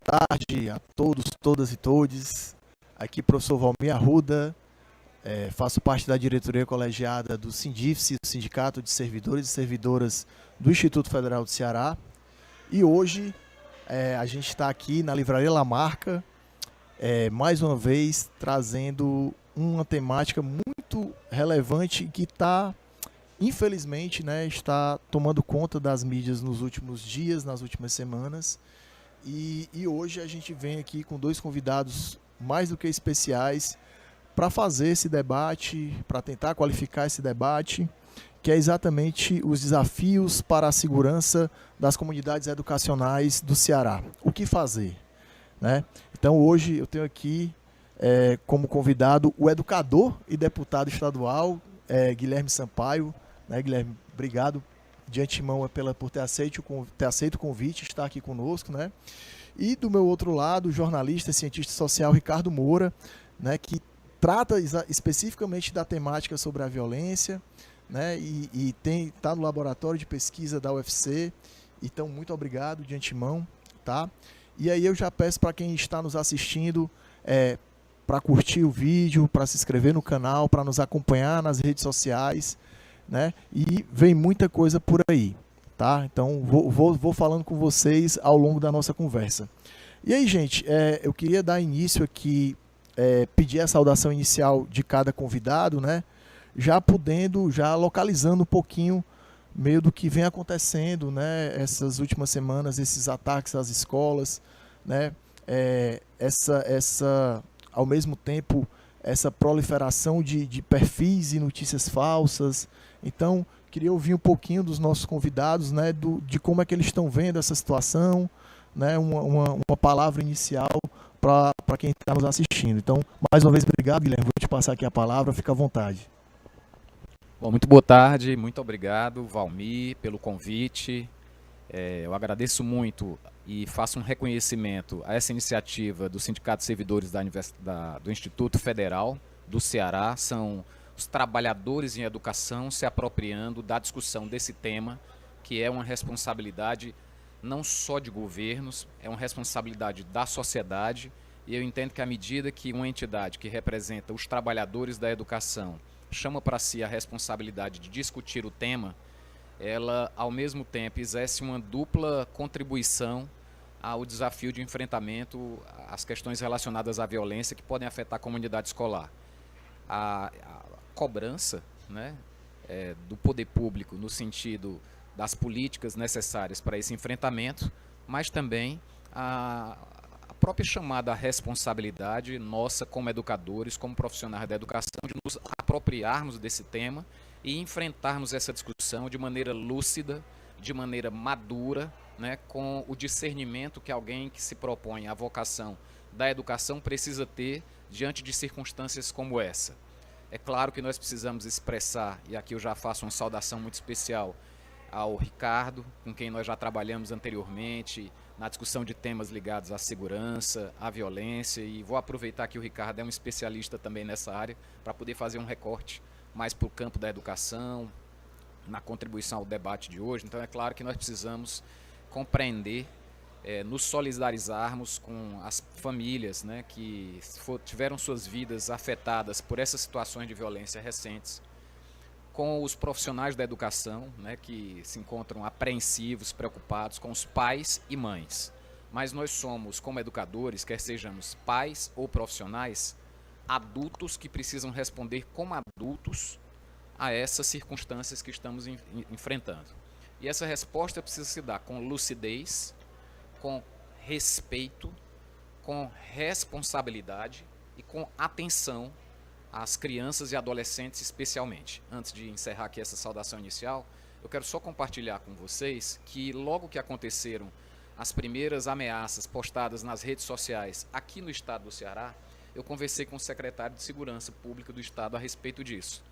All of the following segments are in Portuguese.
tarde a todos, todas e todes. Aqui, professor Valmir Arruda, faço parte da diretoria colegiada do SINDIFCE, o Sindicato de Servidores e Servidoras do Instituto Federal do Ceará. E hoje a gente está aqui na Livraria Lamarca, mais uma vez trazendo uma temática muito relevante que está, infelizmente, está tomando conta das mídias nos últimos dias, nas últimas semanas. E hoje a gente vem aqui com dois convidados mais do que especiais para fazer esse debate, para tentar qualificar esse debate, que é exatamente os desafios para a segurança das comunidades educacionais do Ceará. O que fazer? Né? Então hoje eu tenho aqui como convidado o educador e deputado estadual Guilherme Sampaio. Né, Guilherme, obrigado de antemão por ter aceito o convite, estar aqui conosco, né? E do meu outro lado, o jornalista e cientista social Ricardo Moura, né, que trata especificamente da temática sobre a violência, né, e está no laboratório de pesquisa da UFC. Então, muito obrigado de antemão, tá? E aí eu já peço para quem está nos assistindo para curtir o vídeo, para se inscrever no canal, para nos acompanhar nas redes sociais, né? E vem muita coisa por aí, tá? Então vou falando com vocês ao longo da nossa conversa. E aí, gente, eu queria dar início aqui, pedir a saudação inicial de cada convidado, né? Já localizando um pouquinho meio do que vem acontecendo, né? Essas últimas semanas, esses ataques às escolas, né? Ao mesmo tempo, essa proliferação de perfis e notícias falsas. Então, queria ouvir um pouquinho dos nossos convidados, né, de como é que eles estão vendo essa situação, né, uma palavra inicial para quem está nos assistindo. Então, mais uma vez, obrigado, Guilherme. Vou te passar aqui a palavra, fica à vontade. Bom, muito boa tarde, muito obrigado, Valmir, pelo convite. Eu agradeço muito e faço um reconhecimento a essa iniciativa do Sindicato de Servidores do Instituto Federal do Ceará. São os trabalhadores em educação se apropriando da discussão desse tema, que é uma responsabilidade não só de governos, é uma responsabilidade da sociedade. E eu entendo que à medida que uma entidade que representa os trabalhadores da educação chama para si a responsabilidade de discutir o tema, ela, ao mesmo tempo, exerce uma dupla contribuição ao desafio de enfrentamento às questões relacionadas à violência que podem afetar a comunidade escolar. A cobrança, né, do poder público no sentido das políticas necessárias para esse enfrentamento, mas também a própria chamada à responsabilidade nossa como educadores, como profissionais da educação, de nos apropriarmos desse tema e enfrentarmos essa discussão de maneira lúcida, de maneira madura, né, com o discernimento que alguém que se propõe à vocação da educação precisa ter diante de circunstâncias como essa. É claro que nós precisamos expressar, e aqui eu já faço uma saudação muito especial ao Ricardo, com quem nós já trabalhamos anteriormente na discussão de temas ligados à segurança, à violência, e vou aproveitar que o Ricardo é um especialista também nessa área para poder fazer um recorte mais para o campo da educação, na contribuição ao debate de hoje. Então é claro que nós precisamos compreender, nos solidarizarmos com as famílias, né, que tiveram suas vidas afetadas por essas situações de violência recentes, com os profissionais da educação, né, que se encontram apreensivos, preocupados, com os pais e mães. Mas nós somos, como educadores, quer sejamos pais ou profissionais, adultos que precisam responder como adultos a essas circunstâncias que estamos enfrentando. E essa resposta precisa se dar com lucidez, com respeito, com responsabilidade e com atenção às crianças e adolescentes especialmente. Antes de encerrar aqui essa saudação inicial, eu quero só compartilhar com vocês que logo que aconteceram as primeiras ameaças postadas nas redes sociais aqui no estado do Ceará, eu conversei com o secretário de Segurança Pública do estado a respeito disso.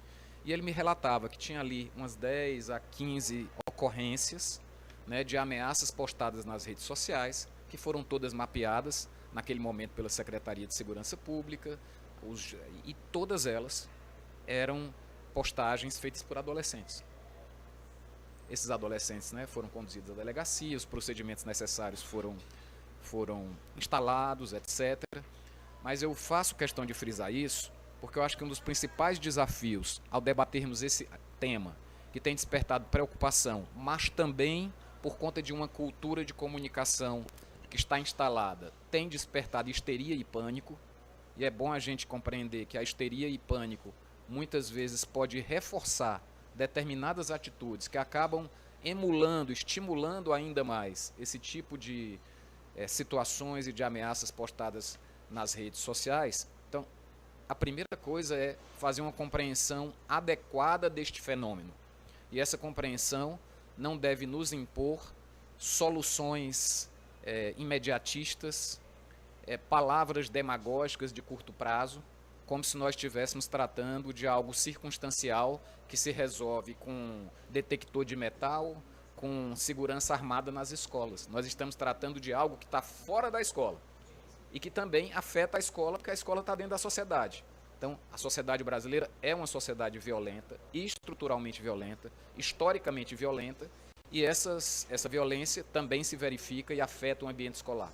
E ele me relatava que tinha ali umas 10 a 15 ocorrências, né, de ameaças postadas nas redes sociais, que foram todas mapeadas naquele momento pela Secretaria de Segurança Pública, e todas elas eram postagens feitas por adolescentes. Esses adolescentes, né, foram conduzidos à delegacia, os procedimentos necessários foram foram instalados, etc. Mas eu faço questão de frisar isso, porque eu acho que um dos principais desafios ao debatermos esse tema, que tem despertado preocupação, mas também por conta de uma cultura de comunicação que está instalada, tem despertado histeria e pânico, e é bom a gente compreender que a histeria e pânico muitas vezes pode reforçar determinadas atitudes que acabam emulando, estimulando ainda mais esse tipo de situações e de ameaças postadas nas redes sociais. Então, a primeira coisa é fazer uma compreensão adequada deste fenômeno. E essa compreensão não deve nos impor soluções imediatistas, palavras demagógicas de curto prazo, como se nós estivéssemos tratando de algo circunstancial que se resolve com detector de metal, com segurança armada nas escolas. Nós estamos tratando de algo que está fora da escola e que também afeta a escola, porque a escola está dentro da sociedade. Então, a sociedade brasileira é uma sociedade violenta, estruturalmente violenta, historicamente violenta, e essa violência também se verifica e afeta o ambiente escolar.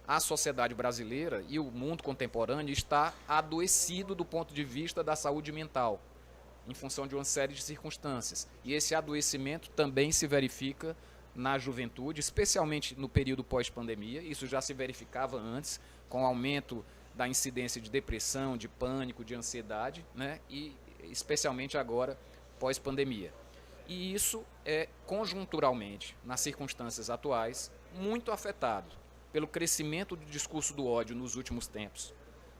A sociedade brasileira e o mundo contemporâneo está adoecido do ponto de vista da saúde mental, em função de uma série de circunstâncias. E esse adoecimento também se verifica na juventude, especialmente no período pós-pandemia. Isso já se verificava antes, com o aumento da incidência de depressão, de pânico, de ansiedade, né? E especialmente agora, pós-pandemia. E isso é conjunturalmente, nas circunstâncias atuais, muito afetado pelo crescimento do discurso do ódio nos últimos tempos,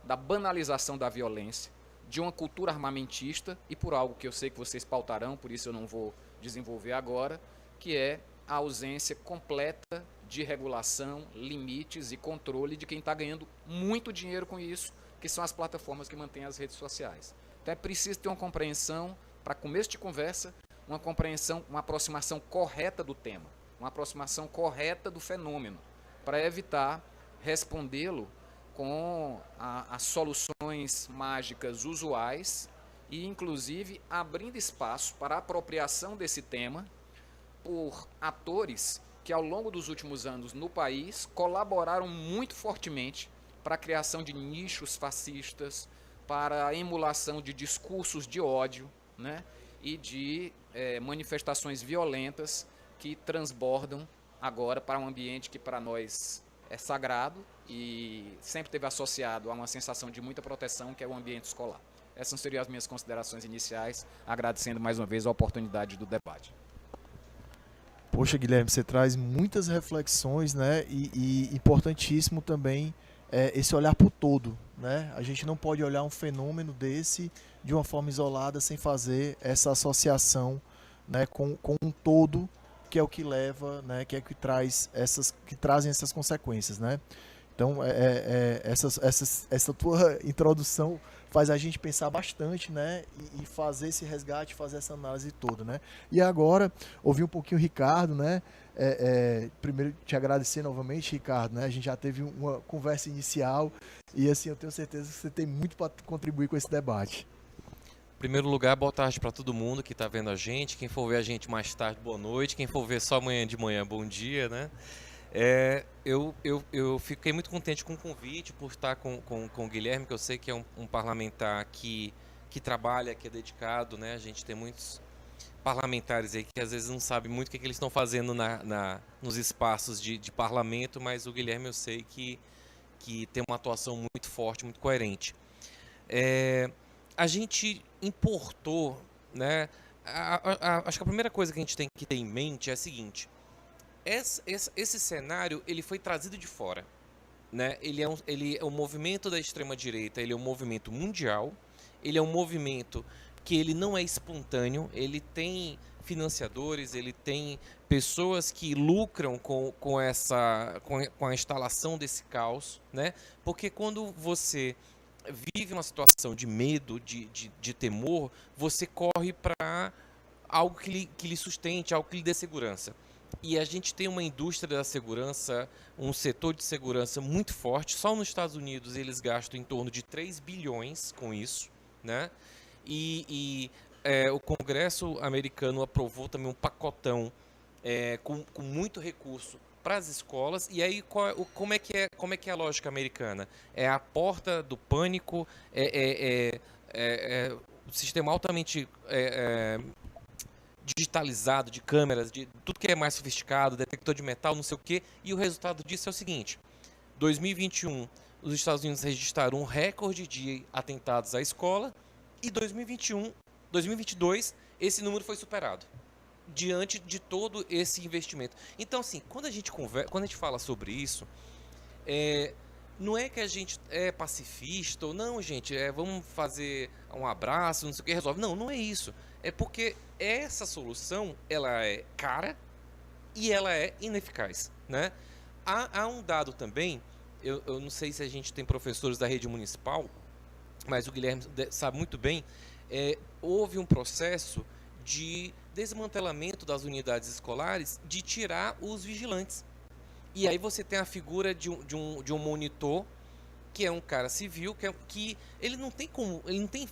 da banalização da violência, de uma cultura armamentista e por algo que eu sei que vocês pautarão, por isso eu não vou desenvolver agora, que é a ausência completa de regulação, limites e controle de quem está ganhando muito dinheiro com isso, que são as plataformas que mantêm as redes sociais. Então é preciso ter uma compreensão, para começo de conversa, uma compreensão, uma aproximação correta do tema, uma aproximação correta do fenômeno, para evitar respondê-lo com as soluções mágicas usuais e, inclusive, abrindo espaço para a apropriação desse tema por atores que, ao longo dos últimos anos no país, colaboraram muito fortemente para a criação de nichos fascistas, para a emulação de discursos de ódio, né, e de manifestações violentas que transbordam agora para um ambiente que para nós é sagrado e sempre esteve associado a uma sensação de muita proteção, que é o ambiente escolar. Essas seriam as minhas considerações iniciais, agradecendo mais uma vez a oportunidade do debate. Poxa, Guilherme, você traz muitas reflexões, né? E importantíssimo também esse olhar para o todo, né? A gente não pode olhar um fenômeno desse de uma forma isolada sem fazer essa associação, né, com um todo, que é o que leva, né, que é que trazem essas consequências, né? Então, essa tua introdução faz a gente pensar bastante, né, e fazer esse resgate, fazer essa análise toda, né? E agora, ouvir um pouquinho o Ricardo, né? Primeiro, te agradecer novamente, Ricardo, né? A gente já teve uma conversa inicial e, assim, eu tenho certeza que você tem muito para contribuir com esse debate. Em primeiro lugar, boa tarde para todo mundo que está vendo a gente. Quem for ver a gente mais tarde, boa noite. Quem for ver só amanhã de manhã, bom dia, né? Eu fiquei muito contente com o convite, por estar com o Guilherme, que eu sei que é um parlamentar que trabalha, que é dedicado, né? A gente tem muitos parlamentares aí que às vezes não sabem muito o que eles estão fazendo nos espaços de parlamento, mas o Guilherme eu sei que tem uma atuação muito forte, muito coerente. A gente importou, né? Acho que a primeira coisa que a gente tem que ter em mente é a seguinte: esse cenário ele foi trazido de fora, né? Ele é um movimento da extrema direita, ele é um movimento mundial, ele é um movimento que ele não é espontâneo, ele tem financiadores, ele tem pessoas que lucram com a instalação desse caos, né? Porque quando você vive uma situação de medo, de temor, você corre para algo que lhe sustente, algo que lhe dê segurança. E a gente tem uma indústria da segurança, um setor de segurança muito forte. Só nos Estados Unidos eles gastam em torno de 3 bilhões com isso, né? O Congresso americano aprovou também um pacotão com muito recurso para as escolas. E aí, como é que é a lógica americana? É a porta do pânico, o sistema altamente digitalizado, de câmeras, de tudo que é mais sofisticado, detector de metal, não sei o quê. E o resultado disso é o seguinte: 2021, os Estados Unidos registraram um recorde de atentados à escola, e 2022, esse número foi superado, diante de todo esse investimento. Então, assim, quando a gente fala sobre isso, não é que a gente é pacifista, ou não, gente, vamos fazer um abraço, não sei o que, resolve. Não, não é isso. É porque essa solução, ela é cara e ela é ineficaz, né? Há um dado também, eu não sei se a gente tem professores da rede municipal, mas o Guilherme sabe muito bem, houve um processo de desmantelamento das unidades escolares, de tirar os vigilantes. E aí você tem a figura de um monitor, que é um cara civil, que ele não tem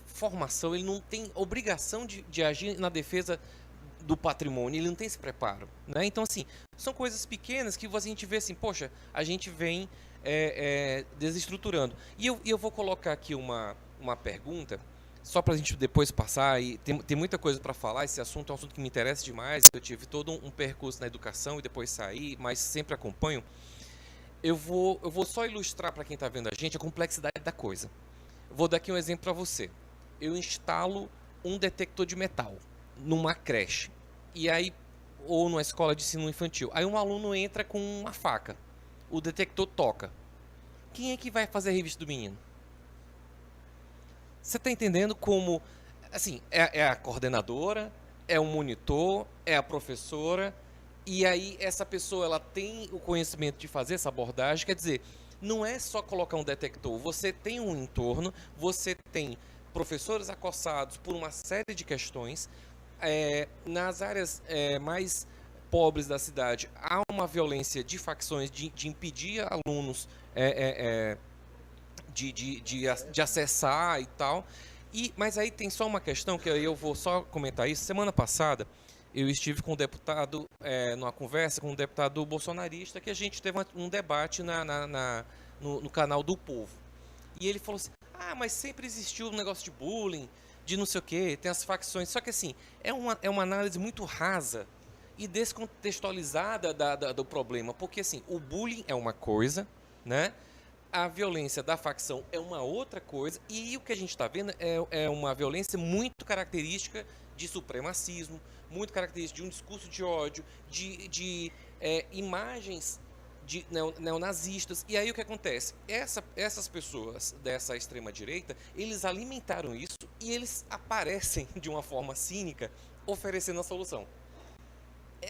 formação, ele não tem obrigação de agir na defesa do patrimônio, ele não tem esse preparo, né? Então, assim, são coisas pequenas que a gente vê assim, poxa, a gente vem desestruturando. E eu vou colocar aqui uma pergunta, só para a gente depois passar, e tem muita coisa para falar. Esse assunto é um assunto que me interessa demais. Eu tive todo um percurso na educação e depois saí, mas sempre acompanho. Eu vou só ilustrar para quem está vendo a gente a complexidade da coisa. Vou dar aqui um exemplo para você. Eu instalo um detector de metal numa creche, e aí, ou numa escola de ensino infantil. Aí um aluno entra com uma faca, o detector toca. Quem é que vai fazer a revista do menino? Você está entendendo como, assim, é a coordenadora, é o monitor, é a professora, e aí essa pessoa, ela tem o conhecimento de fazer essa abordagem. Quer dizer, não é só colocar um detector, você tem um entorno, você tem professores acossados por uma série de questões. Nas áreas mais pobres da cidade, há uma violência de facções, de impedir alunos de acessar e tal. Mas aí tem só uma questão, que eu vou só comentar isso. Semana passada, eu estive com um deputado, numa conversa com um deputado bolsonarista, que a gente teve um debate no canal do Povo. E ele falou assim, mas sempre existiu um negócio de bullying, de não sei o quê, tem as facções. Só que, assim, é uma análise muito rasa e descontextualizada do problema. Porque, assim, o bullying é uma coisa, né? A violência da facção é uma outra coisa, e o que a gente está vendo é uma violência muito característica de supremacismo, muito característica de um discurso de ódio, de imagens de neonazistas. E aí o que acontece? Essas pessoas dessa extrema-direita, eles alimentaram isso e eles aparecem de uma forma cínica, oferecendo a solução.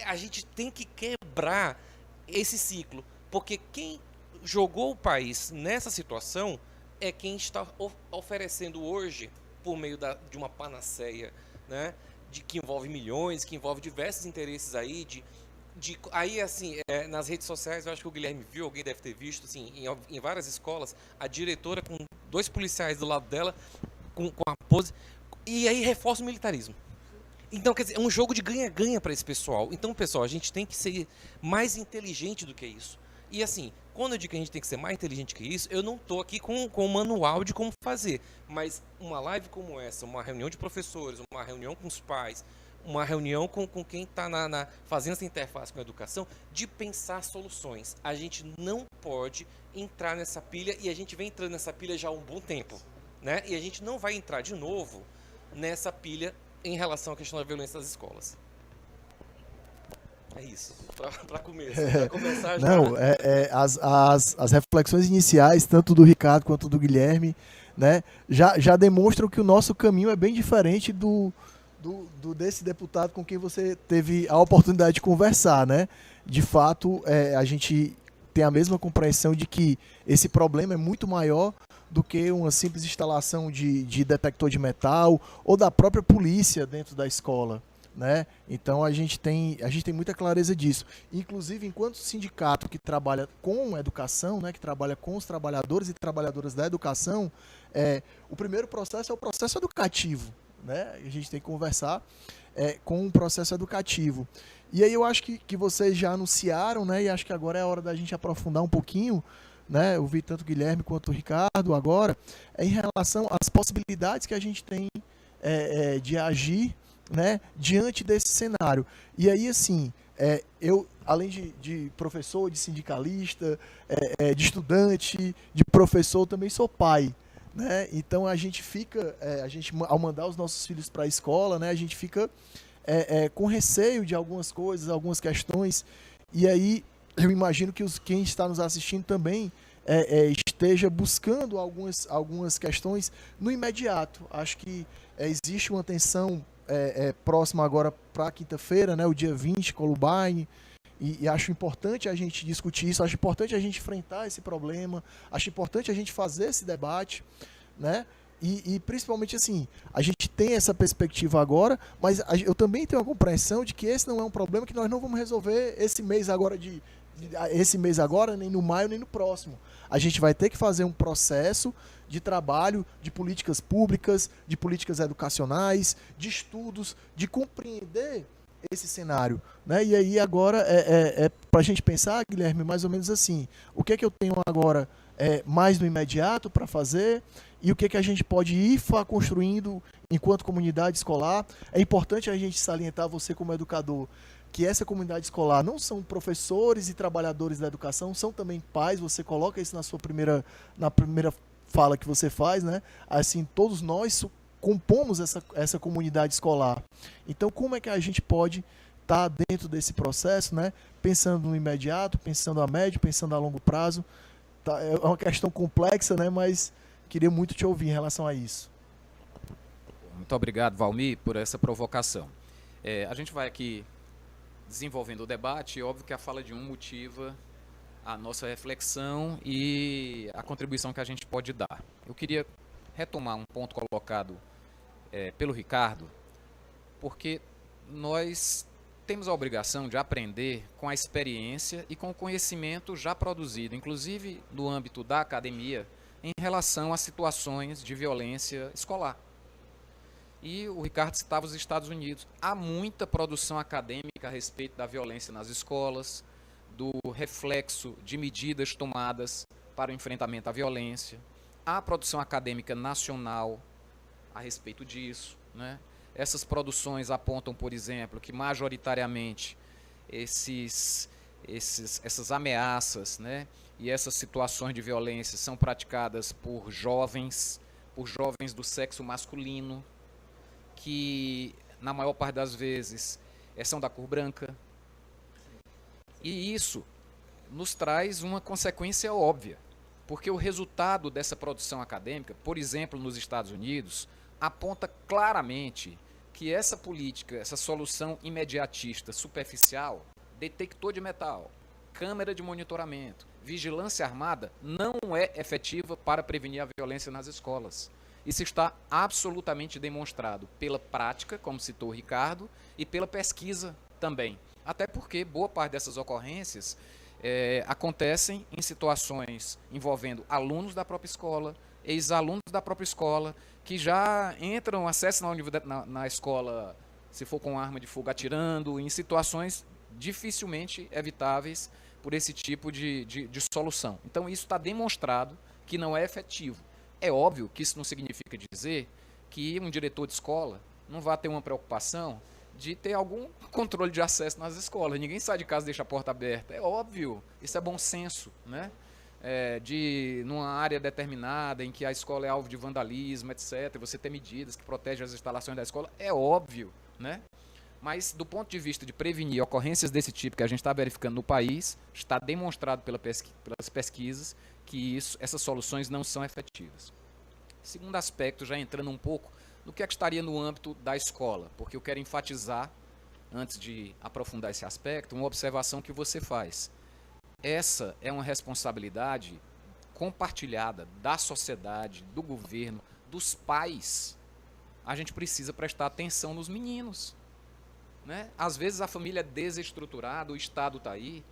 A gente tem que quebrar esse ciclo, porque quem jogou o país nessa situação é quem está oferecendo hoje, por meio de uma panaceia, né, que envolve milhões, que envolve diversos interesses aí, aí, assim, nas redes sociais, eu acho que o Guilherme viu, alguém deve ter visto, assim, em várias escolas, a diretora com 2 policiais do lado dela, com a pose, e aí reforça o militarismo. Então, quer dizer, é um jogo de ganha-ganha para esse pessoal. Então, pessoal, a gente tem que ser mais inteligente do que isso. E, assim, quando eu digo que a gente tem que ser mais inteligente que isso, eu não estou aqui com um manual de como fazer. Mas uma live como essa, uma reunião de professores, uma reunião com os pais, uma reunião com quem está fazendo essa interface com a educação, de pensar soluções. A gente não pode entrar nessa pilha, e a gente vem entrando nessa pilha já há um bom tempo, né? E a gente não vai entrar de novo nessa pilha em relação à questão da violência das escolas. É isso, para começar já. Não, as reflexões iniciais, tanto do Ricardo quanto do Guilherme, né, já demonstram que o nosso caminho é bem diferente desse deputado com quem você teve a oportunidade de conversar, né? De fato, a gente tem a mesma compreensão de que esse problema é muito maior do que uma simples instalação de detector de metal ou da própria polícia dentro da escola, né? Então a gente tem muita clareza disso. Inclusive, enquanto sindicato que trabalha com educação, né, que trabalha com os trabalhadores e trabalhadoras da educação, o primeiro processo é o processo educativo, né? A gente tem que conversar com o processo educativo. E aí eu acho que vocês já anunciaram, né? E acho que agora é a hora da gente aprofundar um pouquinho, né? Eu vi tanto o Guilherme quanto o Ricardo agora, em relação às possibilidades que a gente tem de agir, né, diante desse cenário. E aí, assim, eu, além de professor, de sindicalista, de estudante, de professor, também sou pai. Né? Então a gente fica, ao mandar os nossos filhos para a escola, né, a gente fica com receio de algumas coisas, algumas questões, e aí eu imagino que quem está nos assistindo também esteja buscando algumas questões no imediato. Acho que existe uma tensão próxima agora para quinta-feira, né, o dia 20, Columbine, e acho importante a gente discutir isso, acho importante a gente enfrentar esse problema, acho importante a gente fazer esse debate, né? E principalmente assim, a gente tem essa perspectiva agora, mas eu também tenho a compreensão de que esse não é um problema que nós não vamos resolver esse mês agora, nem no maio, nem no próximo. A gente vai ter que fazer um processo de trabalho, de políticas públicas, de políticas educacionais, de estudos, de compreender esse cenário, né? E aí agora para a gente pensar, Guilherme, mais ou menos assim, o que é que eu tenho agora mais no imediato para fazer e o que é que a gente pode ir construindo enquanto comunidade escolar. É importante a gente salientar, você como educador, que essa comunidade escolar não são professores e trabalhadores da educação, são também pais. Você coloca isso na primeira fala que você faz, né? Assim, todos nós compomos essa comunidade escolar. Então, como é que a gente pode estar dentro desse processo, né? Pensando no imediato, pensando a médio, pensando a longo prazo. Tá, é uma questão complexa, né? Mas queria muito te ouvir em relação a isso. Muito obrigado, Valmir, por essa provocação. A gente vai aqui desenvolvendo o debate, e óbvio que a fala de um motiva a nossa reflexão e a contribuição que a gente pode dar. Eu queria retomar um ponto colocado pelo Ricardo, porque nós temos a obrigação de aprender com a experiência e com o conhecimento já produzido, inclusive no âmbito da academia, em relação a situações de violência escolar. E o Ricardo citava os Estados Unidos. Há muita produção acadêmica a respeito da violência nas escolas, do reflexo de medidas tomadas para o enfrentamento à violência. Há produção acadêmica nacional a respeito disso, né? Essas produções apontam, por exemplo, que majoritariamente essas ameaças, né, e essas situações de violência são praticadas por jovens do sexo masculino, que na maior parte das vezes são da cor branca. E isso nos traz uma consequência óbvia, porque o resultado dessa produção acadêmica, por exemplo, nos Estados Unidos, aponta claramente que essa política, essa solução imediatista, superficial, detector de metal, câmera de monitoramento, vigilância armada, não é efetiva para prevenir a violência nas escolas. Isso está absolutamente demonstrado pela prática, como citou o Ricardo, e pela pesquisa também. Até porque boa parte dessas ocorrências acontecem em situações envolvendo alunos da própria escola, ex-alunos da própria escola, que já entram, acessam na escola, se for com arma de fogo, atirando, em situações dificilmente evitáveis por esse tipo de solução. Então, isso está demonstrado que não é efetivo. É óbvio que isso não significa dizer que um diretor de escola não vai ter uma preocupação de ter algum controle de acesso nas escolas. Ninguém sai de casa e deixa a porta aberta. É óbvio, isso é bom senso, né? Numa área determinada em que a escola é alvo de vandalismo, etc., você ter medidas que protegem as instalações da escola, é óbvio, né? Mas do ponto de vista de prevenir ocorrências desse tipo que a gente está verificando no país, está demonstrado pelas pesquisas que essas soluções não são efetivas. Segundo aspecto, já entrando um pouco no que estaria no âmbito da escola, porque eu quero enfatizar, antes de aprofundar esse aspecto, uma observação que você faz. Essa é uma responsabilidade compartilhada da sociedade, do governo, dos pais. A gente precisa prestar atenção nos meninos, né? Às vezes a família é desestruturada, o Estado está aí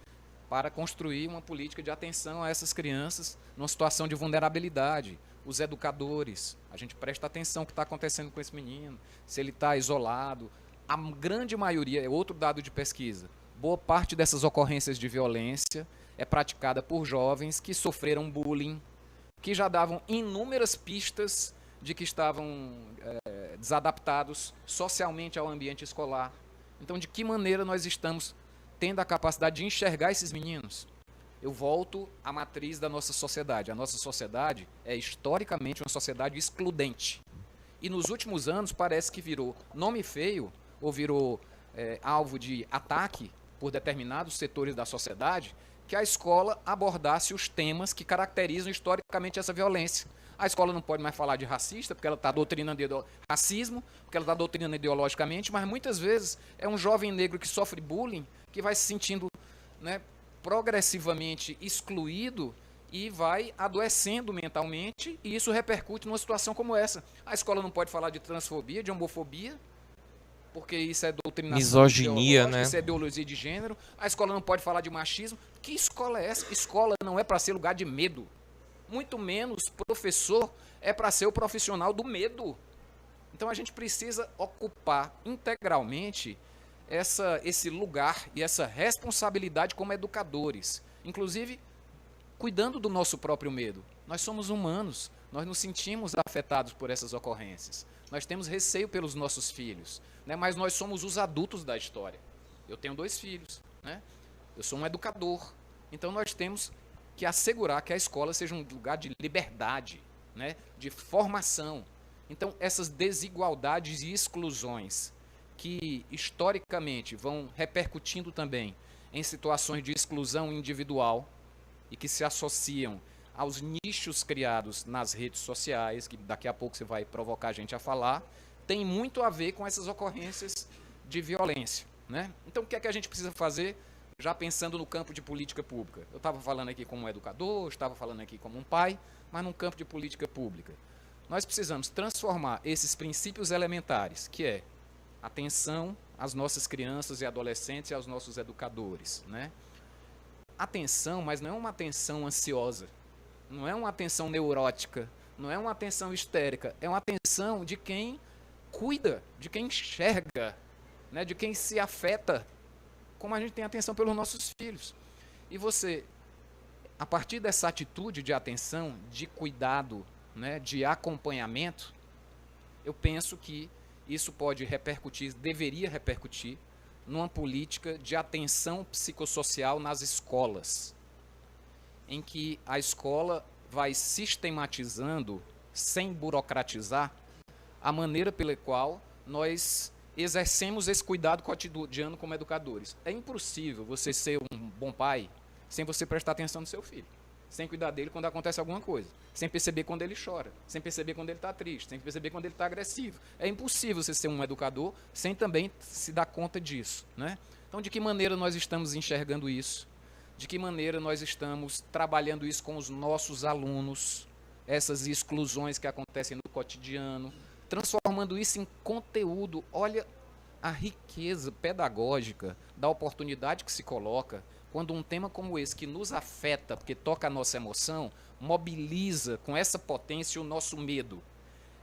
para construir uma política de atenção a essas crianças numa situação de vulnerabilidade. Os educadores, a gente presta atenção no que está acontecendo com esse menino, se ele está isolado. a grande maioria, é outro dado de pesquisa, boa parte dessas ocorrências de violência é praticada por jovens que sofreram bullying, que já davam inúmeras pistas de que estavam desadaptados socialmente ao ambiente escolar. Então, de que maneira nós estamos tendo a capacidade de enxergar esses meninos? Eu volto à matriz da nossa sociedade. A nossa sociedade é historicamente uma sociedade excludente. E nos últimos anos parece que virou nome feio ou virou alvo de ataque por determinados setores da sociedade que a escola abordasse os temas que caracterizam historicamente essa violência. A escola não pode mais falar de racista, porque ela está doutrinando racismo, porque ela está doutrinando ideologicamente, mas muitas vezes é um jovem negro que sofre bullying, que vai se sentindo, né, progressivamente excluído e vai adoecendo mentalmente, e isso repercute numa situação como essa. A escola não pode falar de transfobia, de homofobia, porque isso é doutrinação, misoginia, né? Isso é ideologia de gênero. A escola não pode falar de machismo. Que escola é essa? Escola não é para ser lugar de medo. Muito menos professor é para ser o profissional do medo. Então a gente precisa ocupar integralmente esse lugar e essa responsabilidade como educadores. Inclusive, cuidando do nosso próprio medo. Nós somos humanos, nós nos sentimos afetados por essas ocorrências. Nós temos receio pelos nossos filhos, né? Mas nós somos os adultos da história. Eu tenho 2 filhos, né? Eu sou um educador. Então nós temos que assegurar que a escola seja um lugar de liberdade, né? De formação. Então essas desigualdades e exclusões que historicamente vão repercutindo também em situações de exclusão individual e que se associam aos nichos criados nas redes sociais, que daqui a pouco você vai provocar a gente a falar, tem muito a ver com essas ocorrências de violência, né? Então, o que é que a gente precisa fazer, já pensando no campo de política pública? Eu estava falando aqui como um educador, estava falando aqui como um pai, mas no campo de política pública. Nós precisamos transformar esses princípios elementares, que é atenção às nossas crianças e adolescentes e aos nossos educadores, né? Atenção, mas não é uma atenção ansiosa, não é uma atenção neurótica, não é uma atenção histérica, é uma atenção de quem cuida, de quem enxerga, né, de quem se afeta, como a gente tem atenção pelos nossos filhos. E você, a partir dessa atitude de atenção, de cuidado, né, de acompanhamento, eu penso que isso pode repercutir, deveria repercutir, numa política de atenção psicossocial nas escolas, em que a escola vai sistematizando, sem burocratizar, a maneira pela qual nós exercemos esse cuidado cotidiano como educadores. É impossível você ser um bom pai sem você prestar atenção no seu filho, sem cuidar dele quando acontece alguma coisa, sem perceber quando ele chora, sem perceber quando ele está triste, sem perceber quando ele está agressivo. É impossível você ser um educador sem também se dar conta disso, né? Então, de que maneira nós estamos enxergando isso? De que maneira nós estamos trabalhando isso com os nossos alunos, essas exclusões que acontecem no cotidiano, transformando isso em conteúdo? Olha a riqueza pedagógica da oportunidade que se coloca quando um tema como esse, que nos afeta, porque toca a nossa emoção, mobiliza com essa potência o nosso medo.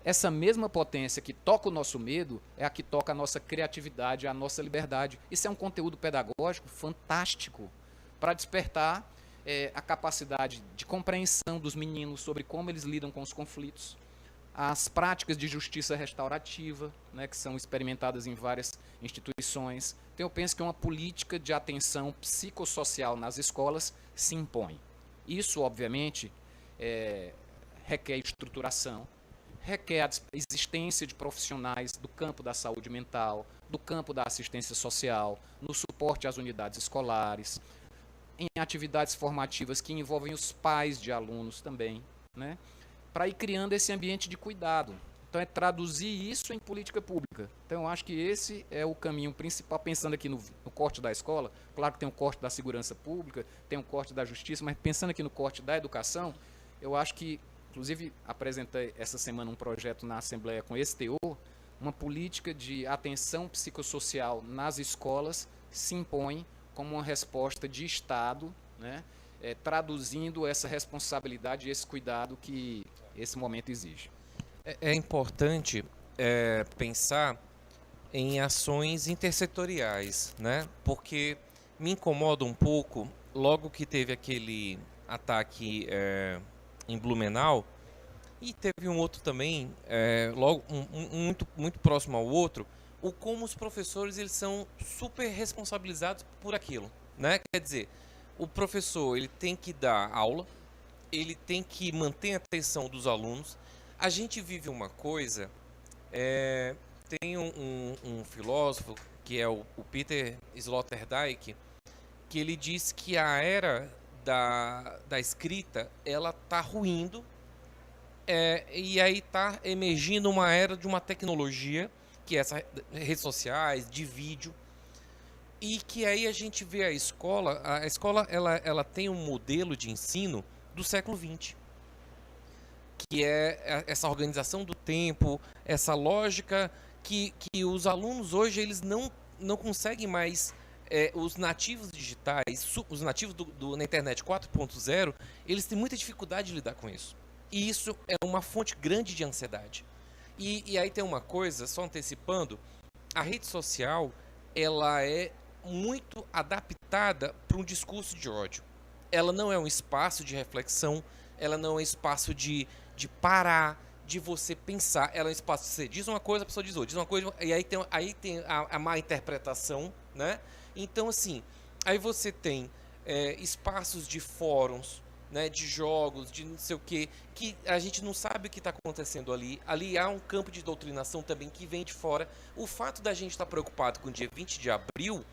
Essa mesma potência que toca o nosso medo é a que toca a nossa criatividade, a nossa liberdade. Isso é um conteúdo pedagógico fantástico para despertar a capacidade de compreensão dos meninos sobre como eles lidam com os conflitos, as práticas de justiça restaurativa, né, que são experimentadas em várias instituições. Então, eu penso que uma política de atenção psicossocial nas escolas se impõe. Isso, obviamente, requer estruturação, requer a existência de profissionais do campo da saúde mental, do campo da assistência social, no suporte às unidades escolares, em atividades formativas que envolvem os pais de alunos também, né, para ir criando esse ambiente de cuidado. Então, é traduzir isso em política pública. Então, eu acho que esse é o caminho principal, pensando aqui no corte da escola. Claro que tem um corte da segurança pública, tem um corte da justiça, mas pensando aqui no corte da educação, eu acho que, inclusive, apresentei essa semana um projeto na Assembleia com esse teor, uma política de atenção psicossocial nas escolas se impõe como uma resposta de Estado, né, traduzindo essa responsabilidade e esse cuidado que esse momento exige. É importante pensar em ações intersetoriais, né? Porque me incomoda um pouco, logo que teve aquele ataque em Blumenau, e teve um outro também, logo muito próximo ao outro, o como os professores eles são super responsabilizados por aquilo, né? Quer dizer, o professor ele tem que dar aula, ele tem que manter a atenção dos alunos. A gente vive uma coisa, tem um filósofo que é o Peter Sloterdijk, que ele diz que a era da escrita ela está ruindo, e aí está emergindo uma era de uma tecnologia, que é essas redes sociais, de vídeo, e que aí a gente vê a escola ela tem um modelo de ensino do século XX, que é essa organização do tempo, essa lógica que os alunos hoje eles não conseguem mais, os nativos digitais, os nativos na internet 4.0, eles têm muita dificuldade de lidar com isso. E isso é uma fonte grande de ansiedade. E aí tem uma coisa, só antecipando, a rede social ela é muito adaptada para um discurso de ódio. Ela não é um espaço de reflexão, ela não é um espaço de parar, de você pensar. Ela é um espaço de você diz uma coisa, a pessoa diz outra, diz uma coisa, e aí tem a má interpretação, né? Então, assim, aí você tem espaços de fóruns, né, de jogos, de não sei o que a gente não sabe o que está acontecendo ali. Ali há um campo de doutrinação também que vem de fora. O fato da gente estar preocupado com o dia 20 de abril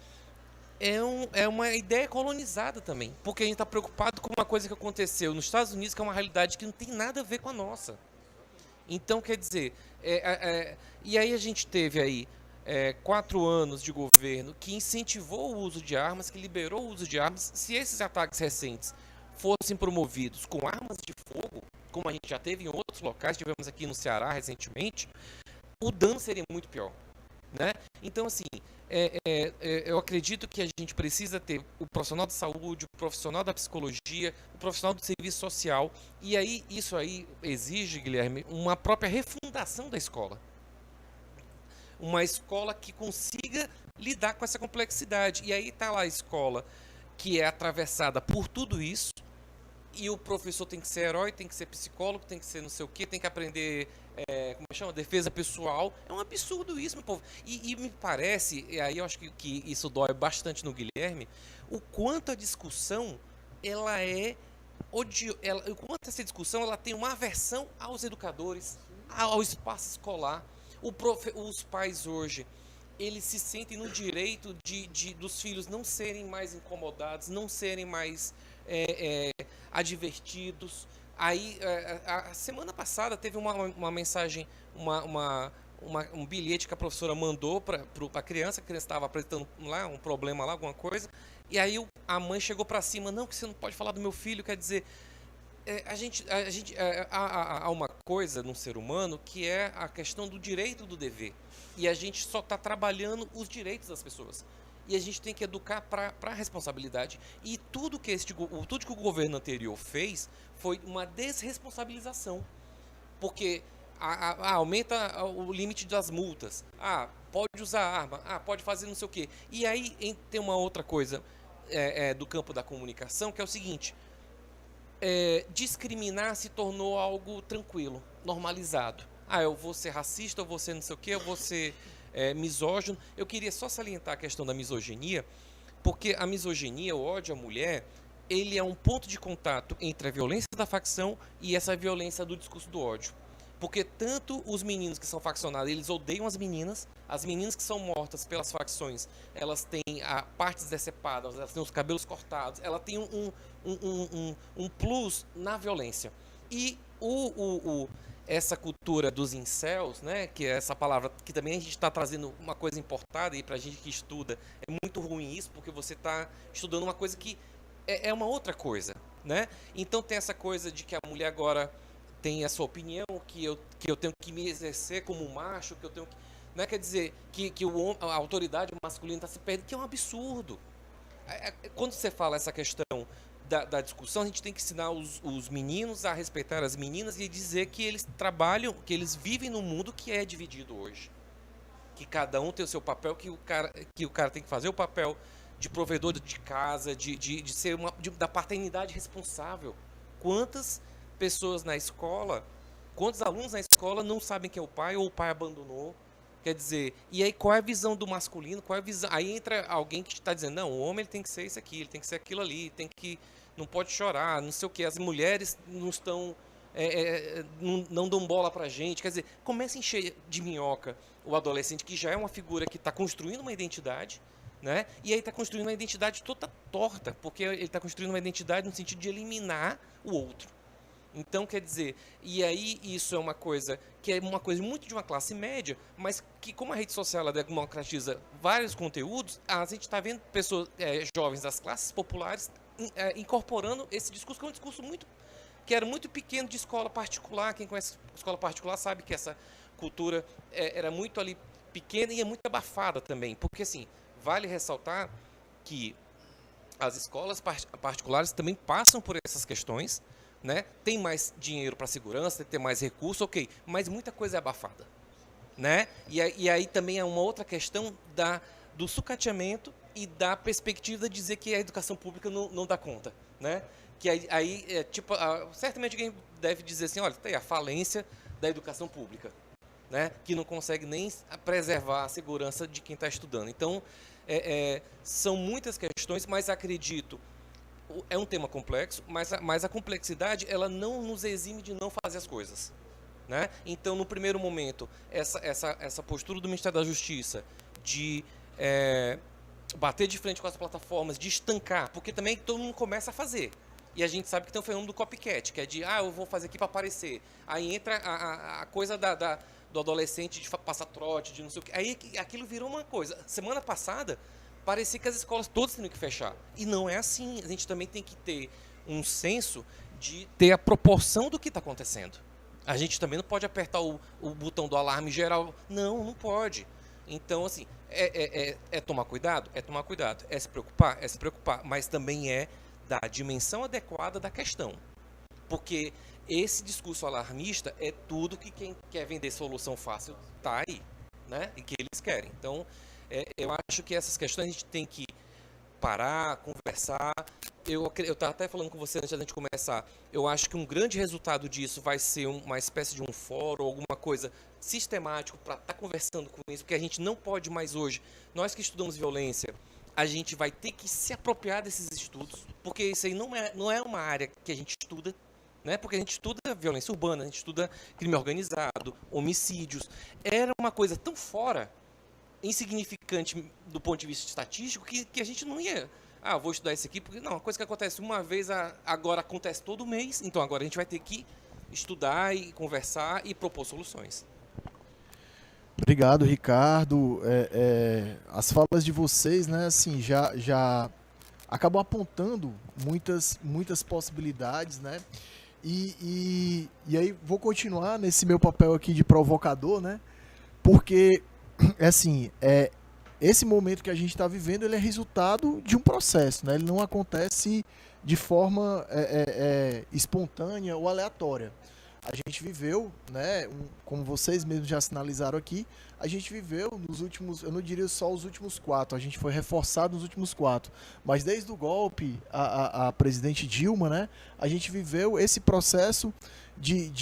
é uma ideia colonizada também, porque a gente está preocupado com uma coisa que aconteceu nos Estados Unidos, que é uma realidade que não tem nada a ver com a nossa. Então, quer dizer, e aí a gente teve aí 4 anos de governo que incentivou o uso de armas, que liberou o uso de armas. Se esses ataques recentes fossem promovidos com armas de fogo, como a gente já teve em outros locais, tivemos aqui no Ceará recentemente, o dano seria muito pior, né? Então, assim, eu acredito que a gente precisa ter o profissional de saúde, o profissional da psicologia, o profissional do serviço social, e aí isso aí exige, Guilherme, uma própria refundação da escola. Uma escola que consiga lidar com essa complexidade. E aí está lá a escola que é atravessada por tudo isso, e o professor tem que ser herói, tem que ser psicólogo, tem que ser não sei o que, tem que aprender, como chama? Defesa pessoal. É um absurdo isso, meu povo. E me parece, e aí eu acho que isso dói bastante no Guilherme, o quanto a discussão, ela é o quanto essa discussão ela tem uma aversão aos educadores, ao espaço escolar. Os pais hoje, eles se sentem no direito dos filhos não serem mais incomodados, não serem mais advertidos. Aí, a semana passada teve uma mensagem, um bilhete que a professora mandou para a criança estava apresentando lá um problema lá, alguma coisa, e aí a mãe chegou para cima, não, que você não pode falar do meu filho, quer dizer, há uma coisa no ser humano que é a questão do direito do dever, e a gente só está trabalhando os direitos das pessoas. E a gente tem que educar para a responsabilidade. E tudo que o governo anterior fez foi uma desresponsabilização. Porque aumenta o limite das multas. Pode usar arma. Pode fazer não sei o quê. E aí tem uma outra coisa do campo da comunicação, que é o seguinte. Discriminar se tornou algo tranquilo, normalizado. Eu vou ser racista, eu vou ser não sei o quê, eu vou ser misógino. Eu queria só salientar a questão da misoginia, porque a misoginia, o ódio à mulher, ele é um ponto de contato entre a violência da facção e essa violência do discurso do ódio. Porque tanto os meninos que são faccionados, eles odeiam as meninas que são mortas pelas facções, elas têm partes decepadas, elas têm os cabelos cortados, ela tem um plus na violência. E essa cultura dos incels, né, que é essa palavra que também a gente está trazendo uma coisa importada, e para a gente que estuda é muito ruim isso, porque você está estudando uma coisa que é uma outra coisa, né? Então tem essa coisa de que a mulher agora tem a sua opinião, que eu tenho que me exercer como macho, que eu tenho que... Não quer dizer que a autoridade masculina está se perdendo, que é um absurdo. Quando você fala essa questão da discussão, a gente tem que ensinar os meninos a respeitar as meninas e dizer que eles trabalham, que eles vivem num mundo que é dividido hoje. que cada um tem o seu papel, que o cara tem que fazer o papel de provedor de casa, de ser da paternidade responsável. Quantas pessoas na escola, quantos alunos na escola não sabem quem é o pai ou o pai abandonou? Quer dizer, e aí qual é a visão do masculino? Qual é a visão? Aí entra alguém que está dizendo, não, o homem ele tem que ser isso aqui, ele tem que ser aquilo ali, não pode chorar, não sei o que. As mulheres não estão, não dão bola pra gente. Quer dizer, começa a encher de minhoca o adolescente, que já é uma figura que está construindo uma identidade, né? E aí está construindo uma identidade toda torta, porque ele está construindo uma identidade no sentido de eliminar o outro. Então, quer dizer, e aí isso é uma coisa que é uma coisa muito de uma classe média, mas que como a rede social ela democratiza vários conteúdos, a gente está vendo pessoas, jovens das classes populares incorporando esse discurso, que é um discurso que era muito pequeno de escola particular. Quem conhece escola particular sabe que essa cultura era muito ali pequena e é muito abafada também, porque assim, vale ressaltar que as escolas particulares também passam por essas questões, né? Tem mais dinheiro para segurança, tem mais recursos, ok, mas muita coisa é abafada, né? E aí também é uma outra questão do sucateamento e da perspectiva de dizer que a educação pública não dá conta, né? Que aí certamente alguém deve dizer assim, olha, tem a falência da educação pública, né? Que não consegue nem preservar a segurança de quem está estudando. Então, são muitas questões, mas acredito, é um tema complexo, mas a complexidade ela não nos exime de não fazer as coisas, né? Então, no primeiro momento, essa postura do Ministério da Justiça de bater de frente com as plataformas, de estancar, porque também todo mundo começa a fazer. E a gente sabe que tem o fenômeno do copycat, que é de, eu vou fazer aqui para aparecer. Aí entra a coisa do adolescente de passar trote, de não sei o quê. Aí aquilo virou uma coisa. Semana passada, parecia que as escolas todas tinham que fechar. E não é assim. A gente também tem que ter um senso de ter a proporção do que está acontecendo. A gente também não pode apertar o botão do alarme geral. Não pode. Então, assim, tomar cuidado? É tomar cuidado. É se preocupar? É se preocupar. Mas também é da dimensão adequada da questão. Porque esse discurso alarmista é tudo que quem quer vender solução fácil está aí, né? E que eles querem. Então, eu acho que essas questões a gente tem que parar, conversar. Eu estava até falando com você antes da gente começar. Eu acho que um grande resultado disso vai ser uma espécie de um fórum, alguma coisa sistemático para estar conversando com isso, porque a gente não pode mais hoje. Nós que estudamos violência, a gente vai ter que se apropriar desses estudos, porque isso aí não é uma área que a gente estuda, né? Porque a gente estuda violência urbana, a gente estuda crime organizado, homicídios. Era uma coisa tão fora, insignificante do ponto de vista estatístico, que a gente não ia... vou estudar isso aqui, porque não, uma coisa que acontece uma vez, agora acontece todo mês, então agora a gente vai ter que estudar e conversar e propor soluções. Obrigado, Ricardo. As falas de vocês, né, assim, já acabam apontando muitas possibilidades, né? E aí vou continuar nesse meu papel aqui de provocador, né? Porque, assim, esse momento que a gente está vivendo, ele é resultado de um processo, né? Ele não acontece de forma espontânea ou aleatória. A gente viveu, né, como vocês mesmos já sinalizaram aqui, a gente viveu nos últimos, eu não diria só os últimos 4, a gente foi reforçado nos últimos 4, mas desde o golpe a presidente Dilma, né, a gente viveu esse processo de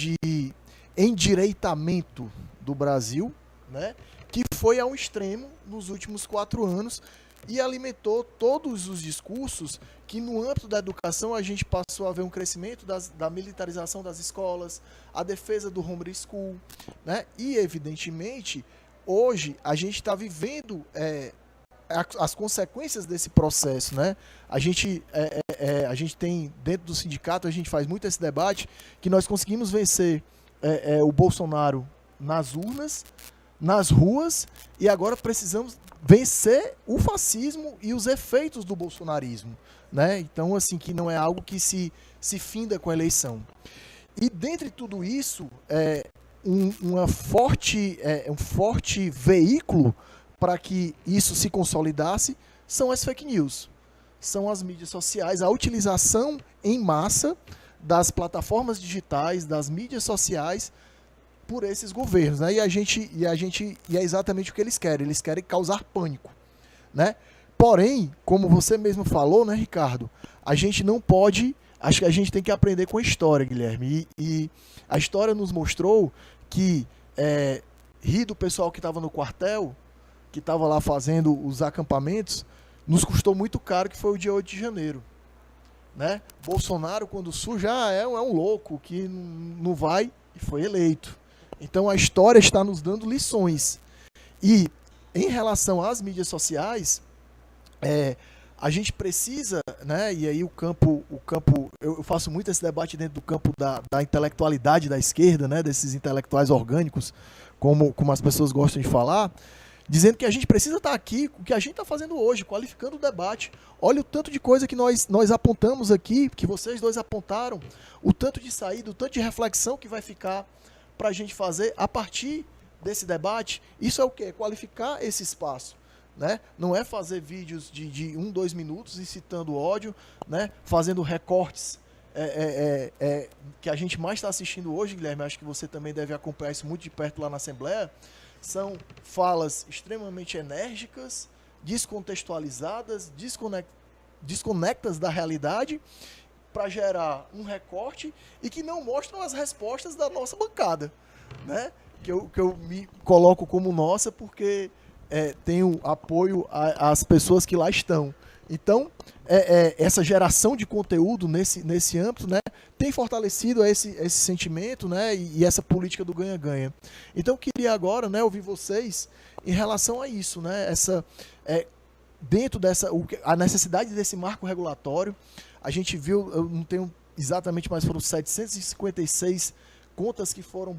endireitamento do Brasil, né, que foi a um extremo nos últimos 4 anos e alimentou todos os discursos que no âmbito da educação a gente passou a ver um crescimento da militarização das escolas, a defesa do homeschool, né? E evidentemente hoje a gente está vivendo as consequências desse processo, né? A gente tem dentro do sindicato, a gente faz muito esse debate que nós conseguimos vencer o Bolsonaro nas urnas, nas ruas, e agora precisamos vencer o fascismo e os efeitos do bolsonarismo, né? Então, assim, que não é algo que se finda com a eleição. E dentre tudo isso, um forte veículo para que isso se consolidasse são as fake news, são as mídias sociais, a utilização em massa das plataformas digitais, das mídias sociais, por esses governos, né? E é exatamente o que eles querem causar pânico, né? Porém, como você mesmo falou, né, Ricardo, a gente não pode, acho que a gente tem que aprender com a história, Guilherme, e a história nos mostrou que rir do pessoal que estava no quartel, que estava lá fazendo os acampamentos, nos custou muito caro, que foi o dia 8 de janeiro. Né? Bolsonaro, quando surge, é um louco que não vai, e foi eleito. Então a história está nos dando lições. E em relação às mídias sociais, a gente precisa, né? E aí o campo, eu faço muito esse debate dentro do campo da intelectualidade da esquerda, né? Desses intelectuais orgânicos, como as pessoas gostam de falar, dizendo que a gente precisa estar aqui, o que a gente está fazendo hoje, qualificando o debate. Olha o tanto de coisa que nós apontamos aqui, que vocês dois apontaram, o tanto de saída, o tanto de reflexão que vai ficar para a gente fazer a partir desse debate. Isso é o quê? Qualificar esse espaço. Né? Não é fazer vídeos de 1, 2 minutos incitando ódio, né? Fazendo recortes que a gente mais está assistindo hoje, Guilherme, acho que você também deve acompanhar isso muito de perto lá na Assembleia. São falas extremamente enérgicas, descontextualizadas, desconectas da realidade, para gerar um recorte e que não mostram as respostas da nossa bancada, né? Que eu me coloco como nossa porque tenho apoio às pessoas que lá estão. Então, essa geração de conteúdo nesse âmbito, né, tem fortalecido esse sentimento, né, e essa política do ganha-ganha. Então, eu queria agora, né, ouvir vocês em relação a isso, né, dentro a necessidade desse marco regulatório. A gente viu, eu não tenho exatamente, mas foram 756 contas que foram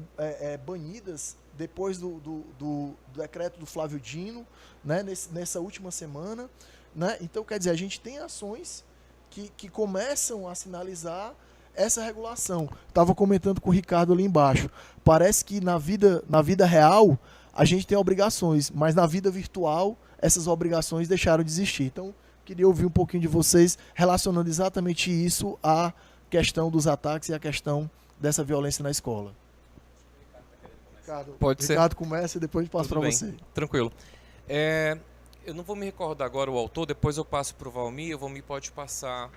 banidas depois do decreto do Flávio Dino, né, nessa última semana. Né? Então, quer dizer, a gente tem ações que começam a sinalizar essa regulação. Estava comentando com o Ricardo ali embaixo. Parece que na vida real a gente tem obrigações, mas na vida virtual essas obrigações deixaram de existir. Então, queria ouvir um pouquinho de vocês relacionando exatamente isso à questão dos ataques e à questão dessa violência na escola. Ricardo começa e depois passo para você. Tranquilo. Eu não vou me recordar agora o autor, depois eu passo para o Valmir, o Valmir pode passar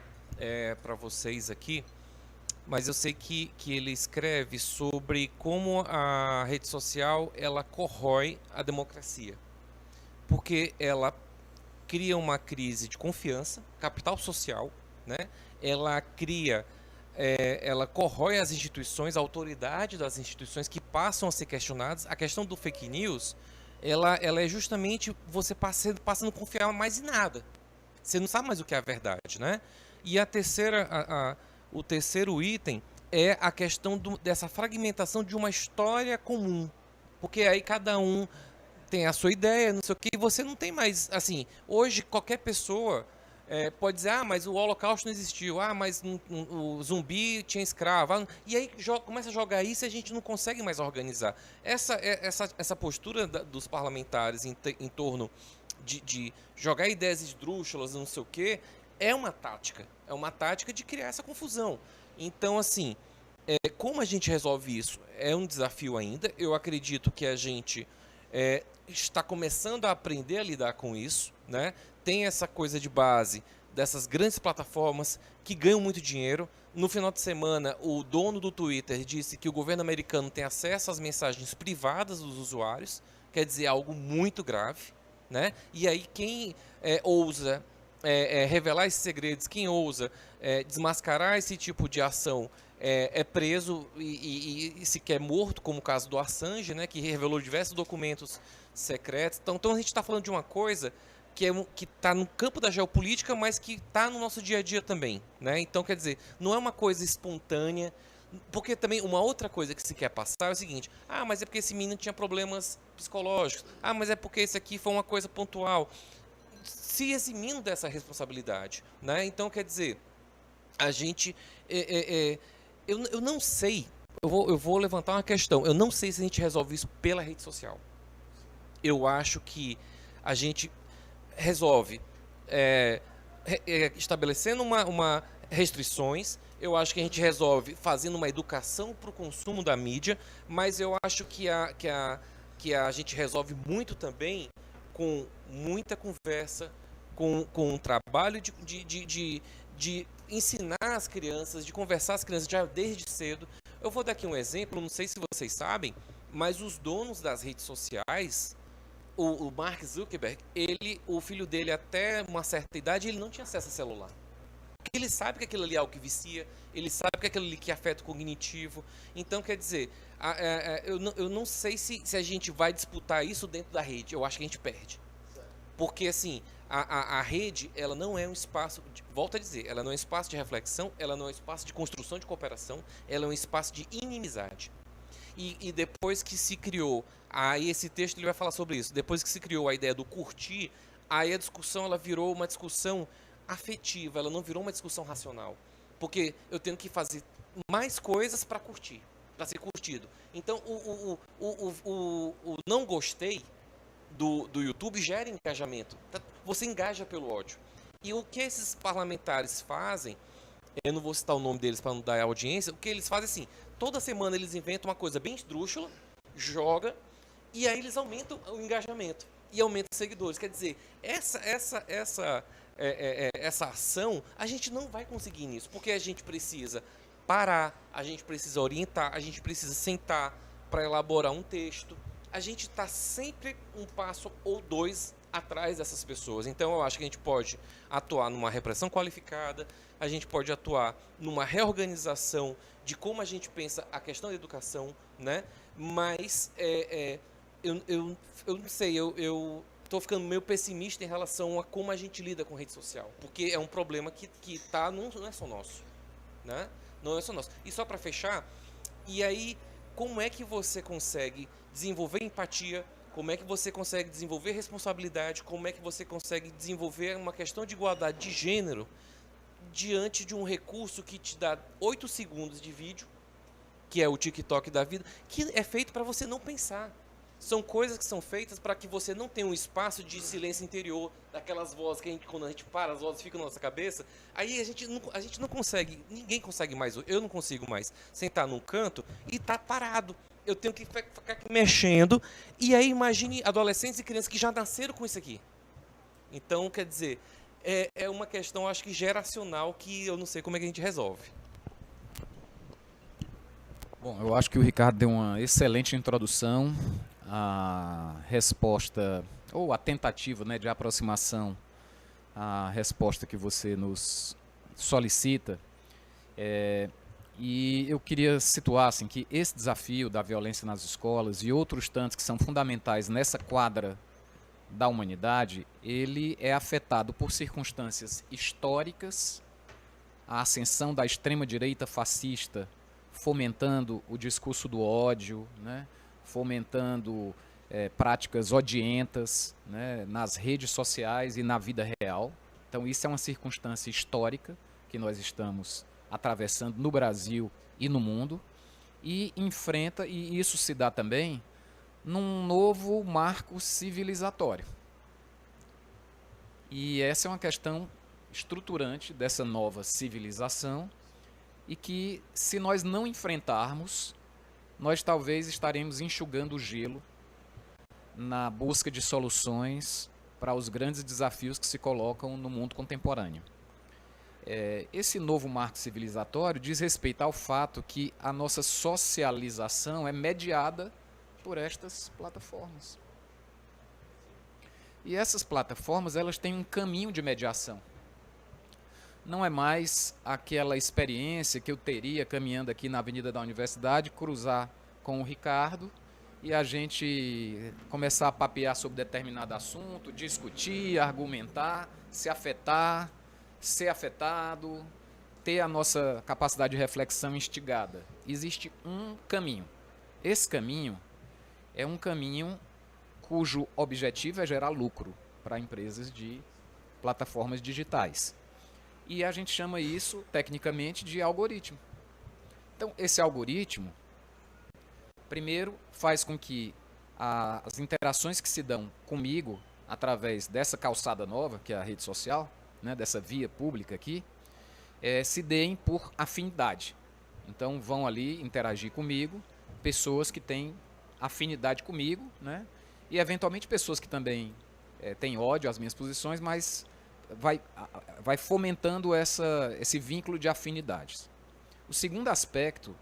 para vocês aqui, mas eu sei que ele escreve sobre como a rede social ela corrói a democracia, porque ela cria uma crise de confiança, capital social, né? Ela corrói as instituições, a autoridade das instituições que passam a ser questionadas. A questão do fake news, ela é justamente você passando a confiar mais em nada. Você não sabe mais o que é a verdade, né? E o terceiro item é a questão dessa fragmentação de uma história comum. Porque aí cada um tem a sua ideia, não sei o que, e você não tem mais, assim, hoje qualquer pessoa pode dizer, mas o Holocausto não existiu, mas o zumbi tinha escravo, e aí começa a jogar isso e a gente não consegue mais organizar. Essa postura dos parlamentares em torno de jogar ideias esdrúxulas, não sei o que, é uma tática de criar essa confusão. Então, assim, como a gente resolve isso? É um desafio ainda. Eu acredito que a gente está começando a aprender a lidar com isso, né? Tem essa coisa de base dessas grandes plataformas que ganham muito dinheiro. No final de semana, o dono do Twitter disse que o governo americano tem acesso às mensagens privadas dos usuários, quer dizer, algo muito grave, né? E aí quem ousa revelar esses segredos, quem ousa desmascarar esse tipo de ação é preso e sequer morto, como o caso do Assange, né, que revelou diversos documentos secretos. Então a gente está falando de uma coisa que está no campo da geopolítica, mas que está no nosso dia a dia também, né? Então, quer dizer, não é uma coisa espontânea, porque também uma outra coisa que se quer passar é o seguinte, mas é porque esse menino tinha problemas psicológicos, mas é porque esse aqui foi uma coisa pontual, se eximindo dessa responsabilidade, né? Então, quer dizer, a gente, eu não sei, eu vou levantar uma questão, eu não sei se a gente resolve isso pela rede social. Eu acho que a gente resolve estabelecendo uma restrições, Eu acho que a gente resolve fazendo uma educação para o consumo da mídia, mas eu acho que a gente resolve muito também com muita conversa, com um trabalho de ensinar as crianças, de conversar as crianças já desde cedo. Eu vou dar aqui um exemplo, não sei se vocês sabem, mas os donos das redes sociais, o Mark Zuckerberg, o filho dele até uma certa idade, ele não tinha acesso a celular. Porque ele sabe que aquilo ali é algo que vicia, ele sabe que aquilo ali que afeta o cognitivo. Então, quer dizer, eu não sei se a gente vai disputar isso dentro da rede. Eu acho que a gente perde. Porque, assim, a rede, ela não é um espaço, volto a dizer, ela não é um espaço de reflexão, ela não é um espaço de construção de cooperação, ela é um espaço de inimizade. E depois que se criou, aí esse texto ele vai falar sobre isso, depois que se criou a ideia do curtir, aí a discussão ela virou uma discussão afetiva, ela não virou uma discussão racional. Porque eu tenho que fazer mais coisas para curtir, para ser curtido. Então, o não gostei do YouTube gera engajamento. Você engaja pelo ódio. E o que esses parlamentares fazem, eu não vou citar o nome deles para não dar audiência, o que eles fazem assim, toda semana eles inventam uma coisa bem esdrúxula, joga, e aí eles aumentam o engajamento e aumentam os seguidores. Quer dizer, essa ação, a gente não vai conseguir nisso, porque a gente precisa parar, a gente precisa orientar, a gente precisa sentar para elaborar um texto. A gente está sempre um passo ou dois atrás dessas pessoas. Então eu acho que a gente pode atuar numa repressão qualificada, a gente pode atuar numa reorganização de como a gente pensa a questão da educação, né? Mas eu não sei, eu estou ficando meio pessimista em relação a como a gente lida com rede social, porque é um problema que não é só nosso, né? Não é só nosso. E só para fechar, e aí como é que você consegue desenvolver empatia, como é que você consegue desenvolver responsabilidade, como é que você consegue desenvolver uma questão de igualdade de gênero diante de um recurso que te dá 8 segundos de vídeo, que é o TikTok da vida, que é feito para você não pensar. São coisas que são feitas para que você não tenha um espaço de silêncio interior, daquelas vozes que quando a gente para, as vozes ficam na nossa cabeça. Aí a gente não consegue, ninguém consegue mais, eu não consigo mais sentar num canto e estar parado. Eu tenho que ficar aqui mexendo. E aí imagine adolescentes e crianças que já nasceram com isso aqui. Então, quer dizer, é uma questão, acho que geracional, que eu não sei como é que a gente resolve. Bom, eu acho que o Ricardo deu uma excelente introdução. A resposta, ou a tentativa, né, de aproximação à resposta que você nos solicita. E eu queria situar assim, que esse desafio da violência nas escolas e outros tantos que são fundamentais nessa quadra da humanidade, ele é afetado por circunstâncias históricas, a ascensão da extrema-direita fascista fomentando o discurso do ódio, né? Fomentando práticas odientas, né? Nas redes sociais e na vida real. Então isso é uma circunstância histórica que nós estamos atravessando no Brasil e no mundo, e enfrenta, e isso se dá também num novo marco civilizatório. E essa é uma questão estruturante dessa nova civilização, e que, se nós não enfrentarmos, nós talvez estaremos enxugando o gelo na busca de soluções para os grandes desafios que se colocam no mundo contemporâneo. Esse novo marco civilizatório diz respeito ao fato que a nossa socialização é mediada por estas plataformas. E essas plataformas, elas têm um caminho de mediação. Não é mais aquela experiência que eu teria caminhando aqui na Avenida da Universidade, cruzar com o Ricardo e a gente começar a papear sobre determinado assunto, discutir, argumentar, se afetar, ser afetado, ter a nossa capacidade de reflexão instigada. Existe um caminho. Esse caminho é um caminho cujo objetivo é gerar lucro para empresas de plataformas digitais. E a gente chama isso, tecnicamente, de algoritmo. Então, esse algoritmo, primeiro, faz com que as interações que se dão comigo, através dessa calçada nova, que é a rede social, né, dessa via pública aqui, se deem por afinidade. Então vão ali interagir comigo pessoas que têm afinidade comigo, né? E eventualmente pessoas que também têm ódio às minhas posições, mas vai fomentando esse vínculo de afinidades. O segundo aspecto,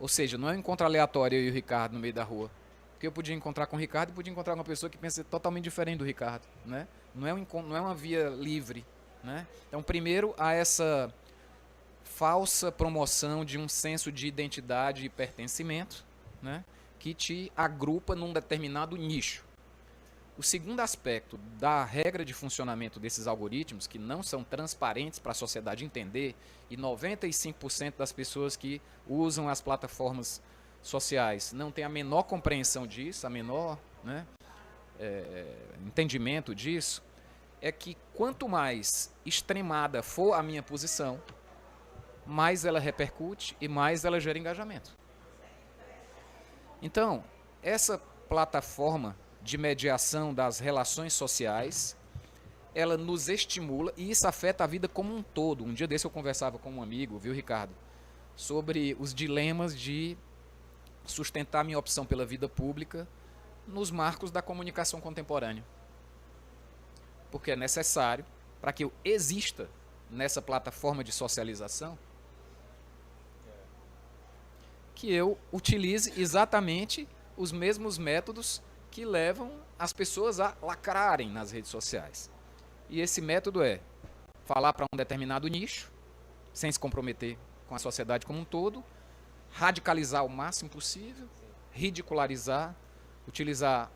ou seja, não é um encontro aleatório eu e o Ricardo no meio da rua, porque eu podia encontrar com o Ricardo e podia encontrar com uma pessoa que pensa totalmente diferente do Ricardo, né? Não é uma via livre, né? Então, primeiro, há essa falsa promoção de um senso de identidade e pertencimento, né, que te agrupa num determinado nicho. O segundo aspecto da regra de funcionamento desses algoritmos, que não são transparentes para a sociedade entender, e 95% das pessoas que usam as plataformas sociais não têm a menor compreensão disso, a menor, né, entendimento disso, é que quanto mais extremada for a minha posição, mais ela repercute e mais ela gera engajamento. Então, essa plataforma de mediação das relações sociais, ela nos estimula e isso afeta a vida como um todo. Um dia desse eu conversava com um amigo, viu, Ricardo, sobre os dilemas de sustentar minha opção pela vida pública nos marcos da comunicação contemporânea. Porque é necessário, para que eu exista nessa plataforma de socialização, que eu utilize exatamente os mesmos métodos que levam as pessoas a lacrarem nas redes sociais. E esse método é falar para um determinado nicho, sem se comprometer com a sociedade como um todo, radicalizar o máximo possível, ridicularizar, utilizar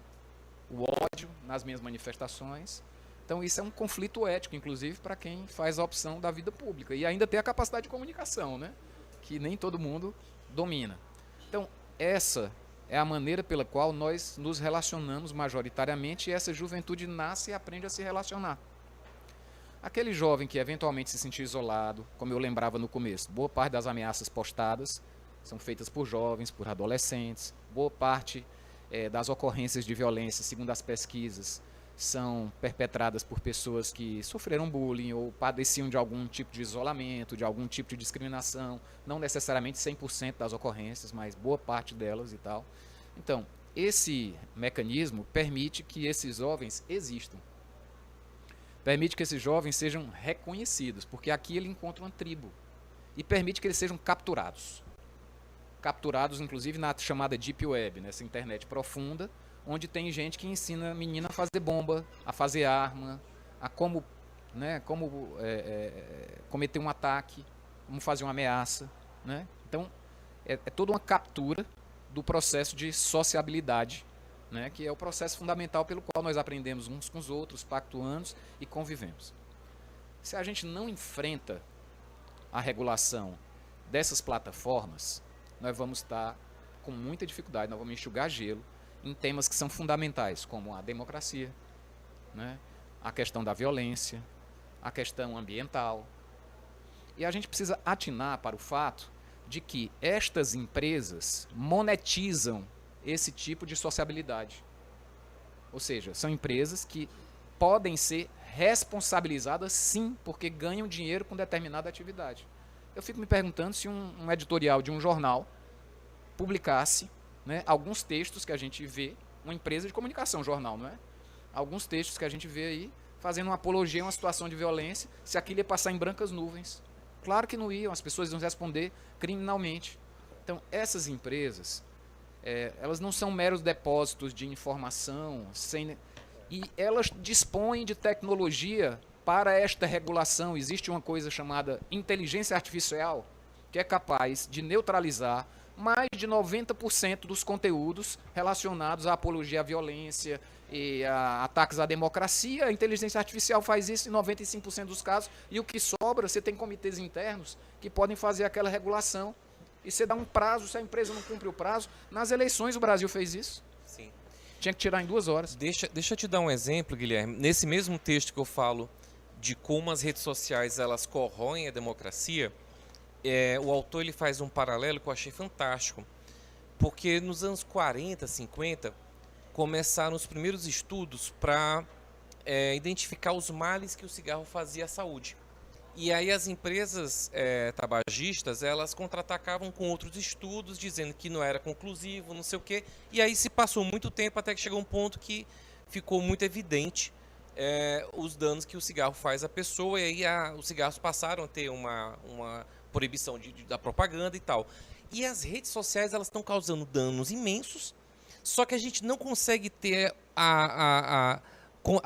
o ódio nas minhas manifestações. Então isso é um conflito ético, inclusive, para quem faz a opção da vida pública. E ainda tem a capacidade de comunicação, né, que nem todo mundo domina. Então, essa é a maneira pela qual nós nos relacionamos majoritariamente e essa juventude nasce e aprende a se relacionar. Aquele jovem que eventualmente se sentir isolado, como eu lembrava no começo, boa parte das ameaças postadas são feitas por jovens, por adolescentes, boa parte das ocorrências de violência, segundo as pesquisas, são perpetradas por pessoas que sofreram bullying ou padeciam de algum tipo de isolamento, de algum tipo de discriminação, não necessariamente 100% das ocorrências, mas boa parte delas e tal. Então, esse mecanismo permite que esses jovens existam. Permite que esses jovens sejam reconhecidos, porque aqui ele encontra uma tribo. E permite que eles sejam capturados. Capturados, inclusive, na chamada Deep Web, nessa internet profunda, onde tem gente que ensina a menina a fazer bomba, a fazer arma, a como cometer um ataque, como fazer uma ameaça, né? Então, é toda uma captura do processo de sociabilidade, né? Que é o processo fundamental pelo qual nós aprendemos uns com os outros, pactuamos e convivemos. Se a gente não enfrenta a regulação dessas plataformas, nós vamos estar com muita dificuldade, nós vamos enxugar gelo em temas que são fundamentais, como a democracia, né? A questão da violência, a questão ambiental. E a gente precisa atinar para o fato de que estas empresas monetizam esse tipo de sociabilidade. Ou seja, são empresas que podem ser responsabilizadas sim, porque ganham dinheiro com determinada atividade. Eu fico me perguntando se um editorial de um jornal publicasse, né, alguns textos que a gente vê, uma empresa de comunicação, jornal, não é? Alguns textos que a gente vê aí fazendo uma apologia a uma situação de violência, se aquilo ia passar em brancas nuvens. Claro que não iam, as pessoas iam responder criminalmente. Então, essas empresas, elas não são meros depósitos de informação, e elas dispõem de tecnologia para esta regulação. Existe uma coisa chamada inteligência artificial, que é capaz de neutralizar mais de 90% dos conteúdos relacionados à apologia à violência e a ataques à democracia. A inteligência artificial faz isso em 95% dos casos, e o que sobra, você tem comitês internos que podem fazer aquela regulação, e você dá um prazo, se a empresa não cumpre o prazo. Nas eleições o Brasil fez isso. Sim. Tinha que tirar em 2 horas. Deixa eu te dar um exemplo, Guilherme. Nesse mesmo texto que eu falo de como as redes sociais elas corroem a democracia, o autor ele faz um paralelo que eu achei fantástico, porque nos anos 40, 50, começaram os primeiros estudos para identificar os males que o cigarro fazia à saúde. E aí as empresas tabagistas, elas contra-atacavam com outros estudos, dizendo que não era conclusivo, não sei o quê. E aí se passou muito tempo até que chegou um ponto que ficou muito evidente os danos que o cigarro faz à pessoa. E aí os cigarros passaram a ter uma proibição da propaganda e tal. E as redes sociais, elas estão causando danos imensos, só que a gente não consegue ter a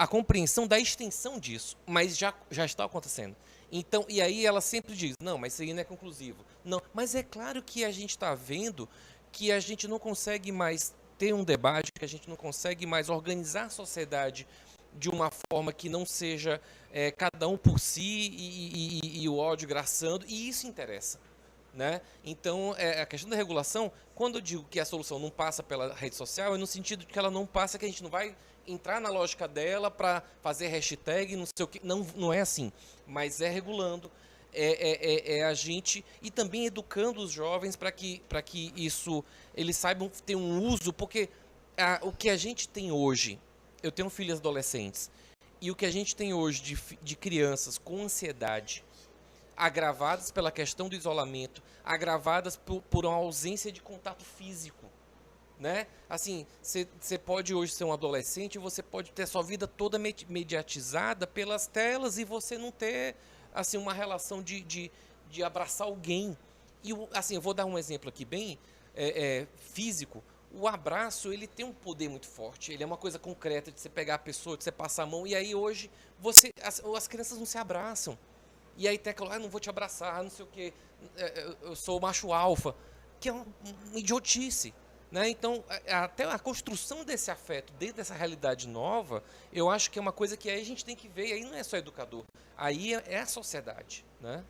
compreensão da extensão disso, mas já está acontecendo. Então, e aí ela sempre diz, não, mas isso aí não é conclusivo. Não, mas é claro que a gente está vendo que a gente não consegue mais ter um debate, que a gente não consegue mais organizar a sociedade de uma forma que não seja cada um por si e o ódio graçando, e isso interessa. Né? Então, a questão da regulação, quando eu digo que a solução não passa pela rede social, é no sentido de que ela não passa, que a gente não vai entrar na lógica dela para fazer hashtag, não sei o que. Não, não é assim. Mas é regulando, a gente e também educando os jovens para que isso eles saibam ter um uso, porque o que a gente tem hoje, eu tenho filhas adolescentes, e o que a gente tem hoje de crianças com ansiedade, agravadas pela questão do isolamento, agravadas por uma ausência de contato físico, né? Assim, você pode hoje ser um adolescente, você pode ter sua vida toda mediatizada pelas telas e você não ter, assim, uma relação de abraçar alguém. E, assim, eu vou dar um exemplo aqui bem físico. O abraço, ele tem um poder muito forte, ele é uma coisa concreta de você pegar a pessoa, de você passar a mão, e aí hoje as crianças não se abraçam. E aí tecla, não vou te abraçar, não sei o quê, eu sou macho alfa, que é uma idiotice. Né? Então, até a construção desse afeto dentro dessa realidade nova, eu acho que é uma coisa que aí a gente tem que ver, e aí não é só educador, aí é a sociedade. Né?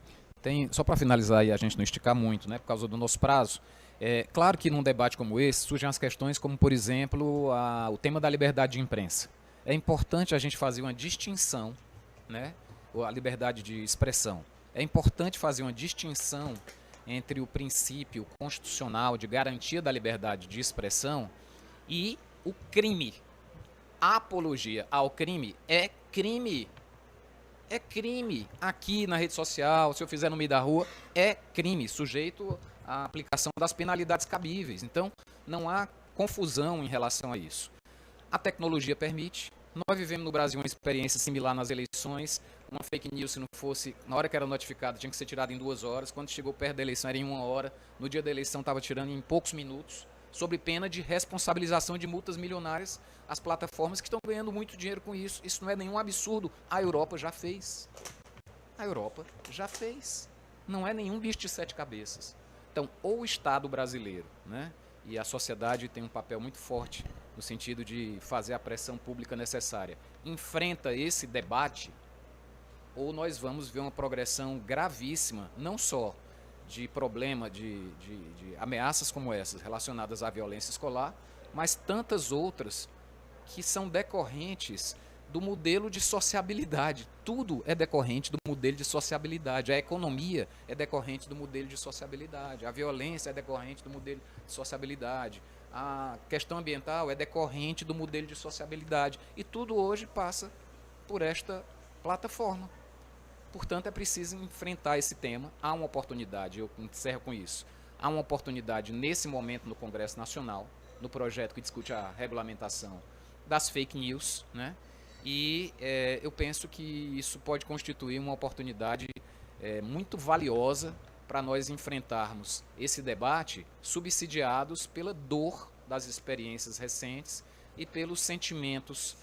Só para finalizar e a gente não esticar muito, né, por causa do nosso prazo, claro que num debate como esse surgem as questões como, por exemplo, o tema da liberdade de imprensa. É importante a gente fazer uma distinção, né, a liberdade de expressão. É importante fazer uma distinção entre o princípio constitucional de garantia da liberdade de expressão e o crime. A apologia ao crime é crime. É crime. Aqui na rede social, se eu fizer no meio da rua, é crime, sujeito à aplicação das penalidades cabíveis. Então, não há confusão em relação a isso. A tecnologia permite. Nós vivemos no Brasil uma experiência similar nas eleições. Uma fake news, se não fosse, na hora que era notificada, tinha que ser tirada em 2 horas. Quando chegou perto da eleição, era em 1 hora. No dia da eleição, estava tirando em poucos minutos, sob pena de responsabilização de multas milionárias às plataformas que estão ganhando muito dinheiro com isso. Isso não é nenhum absurdo. A Europa já fez. A Europa já fez. Não é nenhum bicho de 7 cabeças. Então, ou o Estado brasileiro, né, e a sociedade tem um papel muito forte no sentido de fazer a pressão pública necessária, enfrenta esse debate, ou nós vamos ver uma progressão gravíssima, não só de problema de ameaças como essas relacionadas à violência escolar, mas tantas outras que são decorrentes do modelo de sociabilidade. Tudo é decorrente do modelo de sociabilidade. A economia é decorrente do modelo de sociabilidade. A violência é decorrente do modelo de sociabilidade. A questão ambiental é decorrente do modelo de sociabilidade. E tudo hoje passa por esta plataforma. Portanto, é preciso enfrentar esse tema. Há uma oportunidade, eu encerro com isso, há uma oportunidade nesse momento no Congresso Nacional, no projeto que discute a regulamentação das fake news, né? E eu penso que isso pode constituir uma oportunidade muito valiosa para nós enfrentarmos esse debate subsidiados pela dor das experiências recentes e pelos sentimentos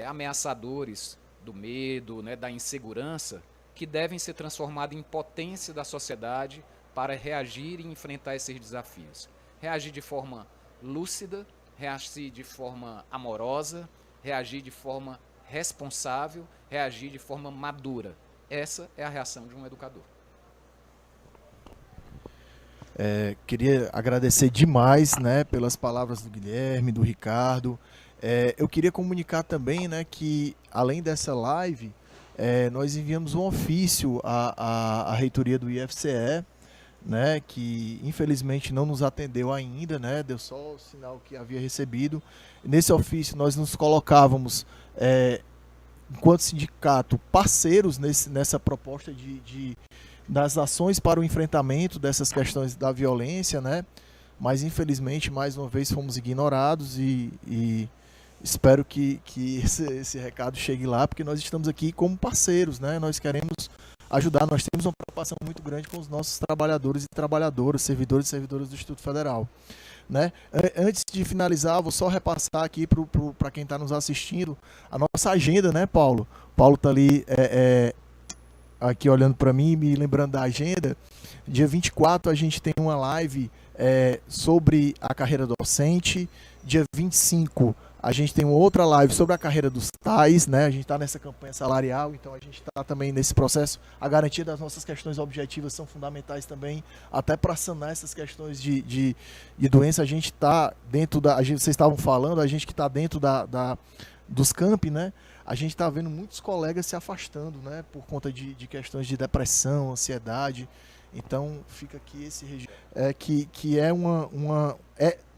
ameaçadores do medo, né, da insegurança, que devem ser transformados em potência da sociedade para reagir e enfrentar esses desafios. Reagir de forma lúcida, reagir de forma amorosa, reagir de forma responsável, reagir de forma madura. Essa é a reação de um educador. Queria agradecer demais, né, pelas palavras do Guilherme, do Ricardo. Eu queria comunicar também, né, que além dessa live, nós enviamos um ofício à reitoria do IFCE, né, que infelizmente não nos atendeu ainda, né, deu só o sinal que havia recebido. Nesse ofício nós nos colocávamos enquanto sindicato, parceiros nessa proposta das ações para o enfrentamento dessas questões da violência, né? Mas infelizmente, mais uma vez, fomos ignorados e espero que esse recado chegue lá, porque nós estamos aqui como parceiros, né? Nós queremos ajudar, nós temos uma preocupação muito grande com os nossos trabalhadores e trabalhadoras, servidores e servidoras do Instituto Federal. Né? Antes de finalizar, vou só repassar aqui para quem está nos assistindo a nossa agenda, né, Paulo? Paulo está ali aqui olhando para mim, me lembrando da agenda. Dia 24 a gente tem uma live sobre a carreira docente. Dia 25 a gente tem uma outra live sobre a carreira dos TAIs, né? A gente está nessa campanha salarial, então a gente está também nesse processo. A garantia das nossas questões objetivas são fundamentais também, até para sanar essas questões de doença. A gente está dentro vocês estavam falando, a gente que está dentro dos campi, né? A gente está vendo muitos colegas se afastando, né? Por conta de questões de depressão, ansiedade. Então fica aqui esse registro, que é uma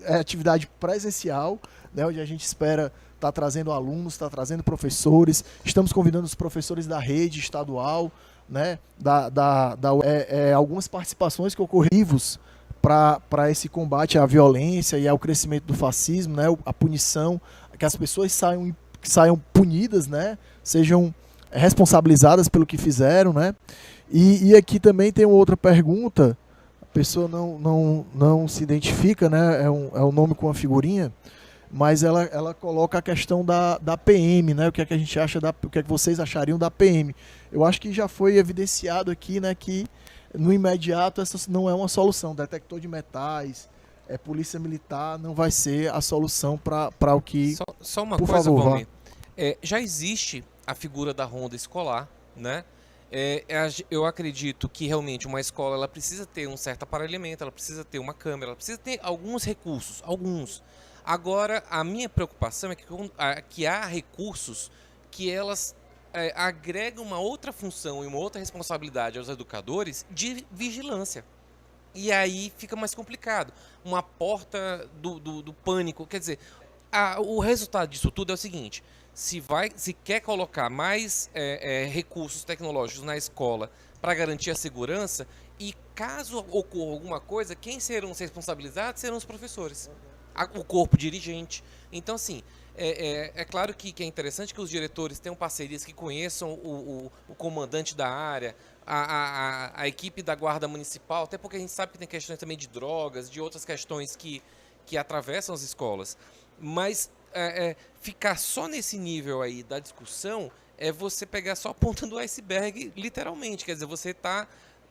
atividade presencial, né, onde a gente espera estar trazendo alunos, estar trazendo professores. Estamos convidando os professores da rede estadual, né, algumas participações que ocorreram para esse combate à violência e ao crescimento do fascismo, né, a punição, que as pessoas saiam punidas, né, sejam responsabilizadas pelo que fizeram, né. E aqui também tem outra pergunta, a pessoa não se identifica, né? É um nome com uma figurinha, mas ela coloca a questão da PM, né? O que é que a gente acha, o que é que vocês achariam da PM? Eu acho que já foi evidenciado aqui, né, que no imediato essa não é uma solução. Detector de metais, polícia militar não vai ser a solução para o que... Só uma por coisa, favor, Valmir. Já existe a figura da ronda escolar, né? Eu acredito que realmente uma escola ela precisa ter um certo aparelhamento, ela precisa ter uma câmera, ela precisa ter alguns recursos, alguns. Agora, a minha preocupação é que há recursos que elas agregam uma outra função e uma outra responsabilidade aos educadores de vigilância. E aí fica mais complicado. Uma porta do pânico. Quer dizer, o resultado disso tudo é o seguinte: se quer colocar mais recursos tecnológicos na escola para garantir a segurança, e caso ocorra alguma coisa, quem serão os responsabilizados serão os professores, o corpo dirigente. Então, assim, é claro que é interessante que os diretores tenham parcerias, que conheçam o comandante da área, a equipe da guarda municipal, até porque a gente sabe que tem questões também de drogas, de outras questões que atravessam as escolas. Mas ficar só nesse nível aí da discussão é você pegar só a ponta do iceberg, literalmente. Quer dizer,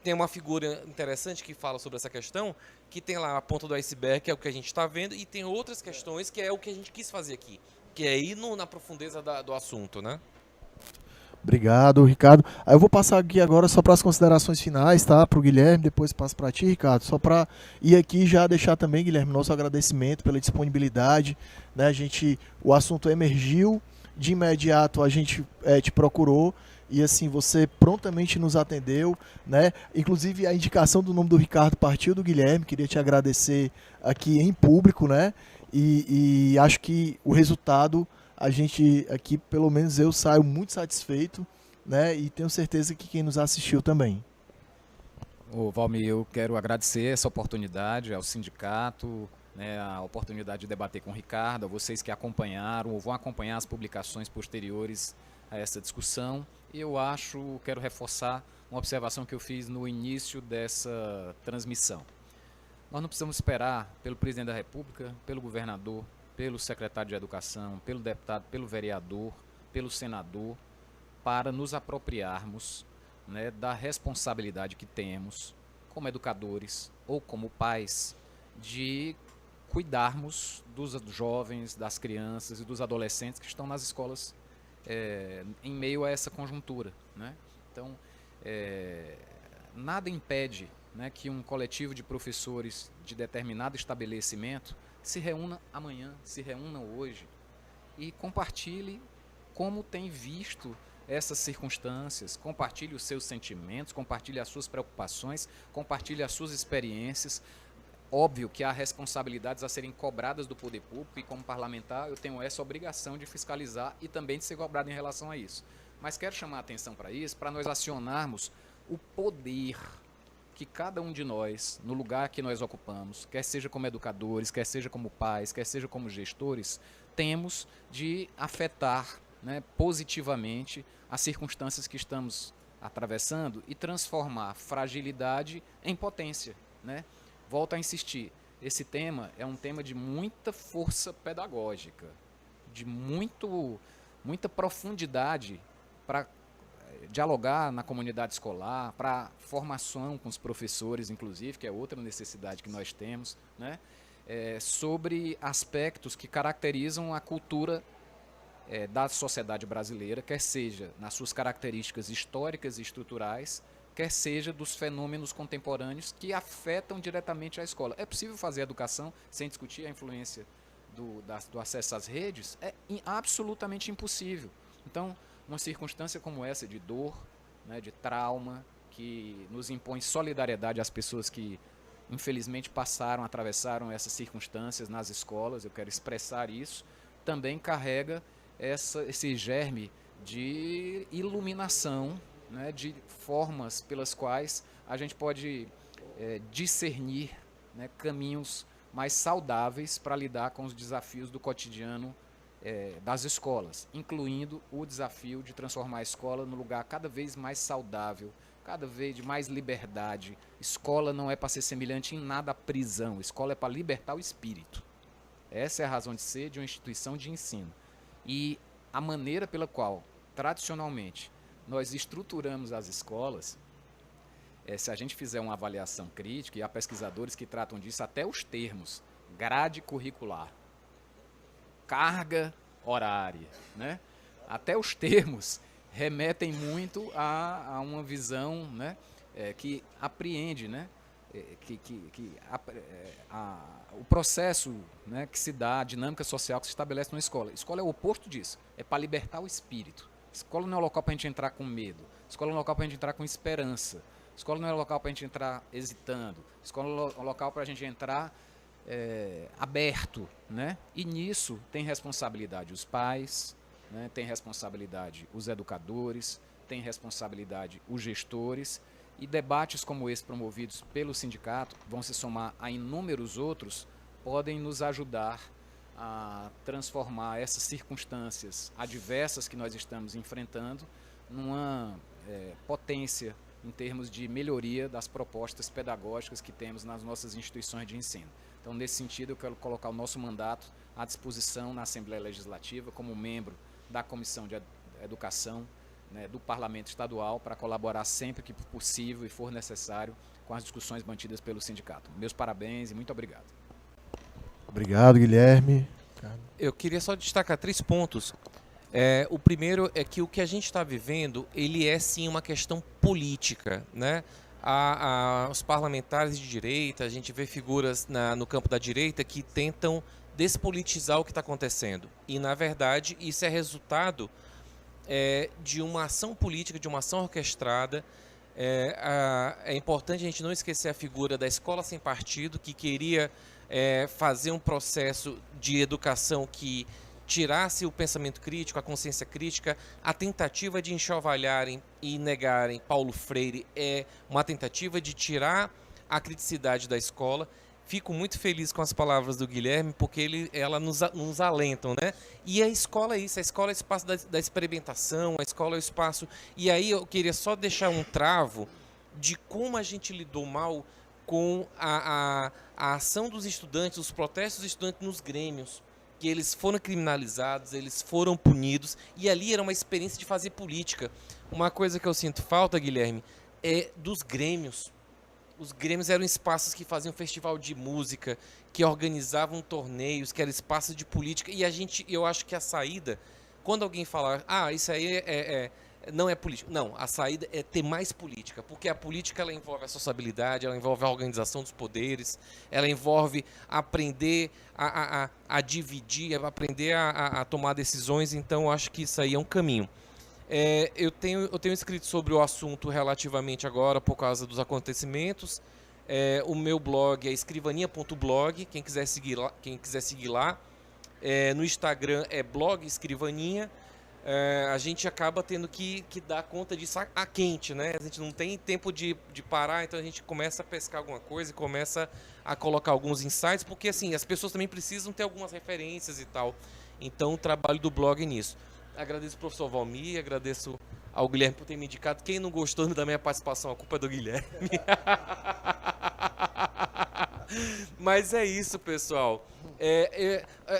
tem uma figura interessante que fala sobre essa questão, que tem lá a ponta do iceberg, que é o que a gente está vendo, e tem outras questões que é o que a gente quis fazer aqui, que é ir na profundeza do assunto, né? Obrigado, Ricardo. Aí eu vou passar aqui agora só para as considerações finais, tá? Para o Guilherme, depois passo para ti, Ricardo. Só para ir aqui já deixar também, Guilherme, nosso agradecimento pela disponibilidade, né? O assunto emergiu, de imediato a gente te procurou e assim você prontamente nos atendeu, né? Inclusive a indicação do nome do Ricardo partiu do Guilherme. Queria te agradecer aqui em público, né? E acho que o resultado, a gente aqui, pelo menos eu saio muito satisfeito, né? E tenho certeza que quem nos assistiu também. Valmir, eu quero agradecer essa oportunidade ao sindicato, né, a oportunidade de debater com o Ricardo, a vocês que acompanharam ou vão acompanhar as publicações posteriores a essa discussão. Eu quero reforçar uma observação que eu fiz no início dessa transmissão. Nós não precisamos esperar pelo presidente da República, pelo governador, pelo secretário de Educação, pelo deputado, pelo vereador, pelo senador, para nos apropriarmos, né, da responsabilidade que temos como educadores ou como pais de cuidarmos dos jovens, das crianças e dos adolescentes que estão nas escolas em meio a essa conjuntura, né? Então, nada impede, né, que um coletivo de professores de determinado estabelecimento se reúna amanhã, se reúna hoje e compartilhe como tem visto essas circunstâncias, compartilhe os seus sentimentos, compartilhe as suas preocupações, compartilhe as suas experiências, Óbvio que há responsabilidades a serem cobradas do poder público e, como parlamentar, eu tenho essa obrigação de fiscalizar e também de ser cobrado em relação a isso. Mas quero chamar a atenção para isso, para nós acionarmos o poder que cada um de nós, no lugar que nós ocupamos, quer seja como educadores, quer seja como pais, quer seja como gestores, temos de afetar, né, positivamente as circunstâncias que estamos atravessando e transformar fragilidade em potência, né? Volto a insistir, esse tema é um tema de muita força pedagógica, de muita profundidade para dialogar na comunidade escolar, para formação com os professores, inclusive, que é outra necessidade que nós temos, né? Sobre aspectos que caracterizam a cultura da sociedade brasileira, quer seja nas suas características históricas e estruturais, quer seja dos fenômenos contemporâneos que afetam diretamente a escola. É possível fazer educação sem discutir a influência do acesso às redes? É absolutamente impossível. Então, uma circunstância como essa de dor, né, de trauma, que nos impõe solidariedade às pessoas que infelizmente atravessaram essas circunstâncias nas escolas, eu quero expressar isso, também carrega esse germe de iluminação, né, de formas pelas quais a gente pode discernir, né, caminhos mais saudáveis para lidar com os desafios do cotidiano das escolas, incluindo o desafio de transformar a escola num lugar cada vez mais saudável, cada vez de mais liberdade. Escola não é para ser semelhante em nada à prisão, escola é para libertar o espírito. Essa é a razão de ser de uma instituição de ensino. E a maneira pela qual, tradicionalmente, nós estruturamos as escolas, se a gente fizer uma avaliação crítica, e há pesquisadores que tratam disso, até os termos, grade curricular, carga horária, né? Até os termos remetem muito a uma visão, né, que apreende, né, o processo, né, que se dá, a dinâmica social que se estabelece numa escola. Escola é o oposto disso, é para libertar o espírito. Escola não é um local para a gente entrar com medo, escola é um local para a gente entrar com esperança, escola não é um local para a gente entrar hesitando, escola é um local para a gente entrar aberto, né? E nisso tem responsabilidade os pais, né? Tem responsabilidade os educadores, tem responsabilidade os gestores, e debates como esse promovidos pelo sindicato vão se somar a inúmeros outros, podem nos ajudar a transformar essas circunstâncias adversas que nós estamos enfrentando numa potência em termos de melhoria das propostas pedagógicas que temos nas nossas instituições de ensino. Então, nesse sentido, eu quero colocar o nosso mandato à disposição na Assembleia Legislativa como membro da Comissão de Educação, né, do Parlamento Estadual, para colaborar sempre que possível e for necessário com as discussões mantidas pelo sindicato. Meus parabéns e muito obrigado. Obrigado, Guilherme. Eu queria só destacar 3 pontos. O primeiro é que o que a gente está vivendo, ele é sim uma questão política, né? Os parlamentares de direita, a gente vê figuras no campo da direita que tentam despolitizar o que está acontecendo. E, na verdade, isso é resultado de uma ação política, de uma ação orquestrada. É importante a gente não esquecer a figura da escola sem partido, que queria fazer um processo de educação que tirasse o pensamento crítico, a consciência crítica. A tentativa de enxovalharem e negarem Paulo Freire é uma tentativa de tirar a criticidade da escola. Fico muito feliz com as palavras do Guilherme, porque ela nos alentam, né? E a escola é isso, a escola é o espaço da experimentação, a escola é o espaço... E aí eu queria só deixar um travo de como a gente lidou mal com a ação dos estudantes, os protestos dos estudantes nos grêmios, que eles foram criminalizados, eles foram punidos, e ali era uma experiência de fazer política. Uma coisa que eu sinto falta, Guilherme, é dos grêmios. Os grêmios eram espaços que faziam festival de música, que organizavam torneios, que eram espaços de política, e eu acho que a saída, quando alguém falar, isso aí não é política. Não, a saída é ter mais política, porque a política ela envolve a sociabilidade, ela envolve a organização dos poderes, ela envolve aprender a dividir, aprender a tomar decisões. Então eu acho que isso aí é um caminho. Eu tenho escrito sobre o assunto relativamente agora por causa dos acontecimentos. O meu blog é escrivaninha.blog, quem quiser seguir lá. No Instagram é blog Escrivaninha. A gente acaba tendo que dar conta disso a quente, né? A gente não tem tempo de parar, então a gente começa a pescar alguma coisa e começa a colocar alguns insights, porque assim, as pessoas também precisam ter algumas referências e tal. Então o trabalho do blog é nisso. Agradeço ao professor Valmir, agradeço ao Guilherme por ter me indicado. Quem não gostou da minha participação, a culpa é do Guilherme. Mas é isso, pessoal.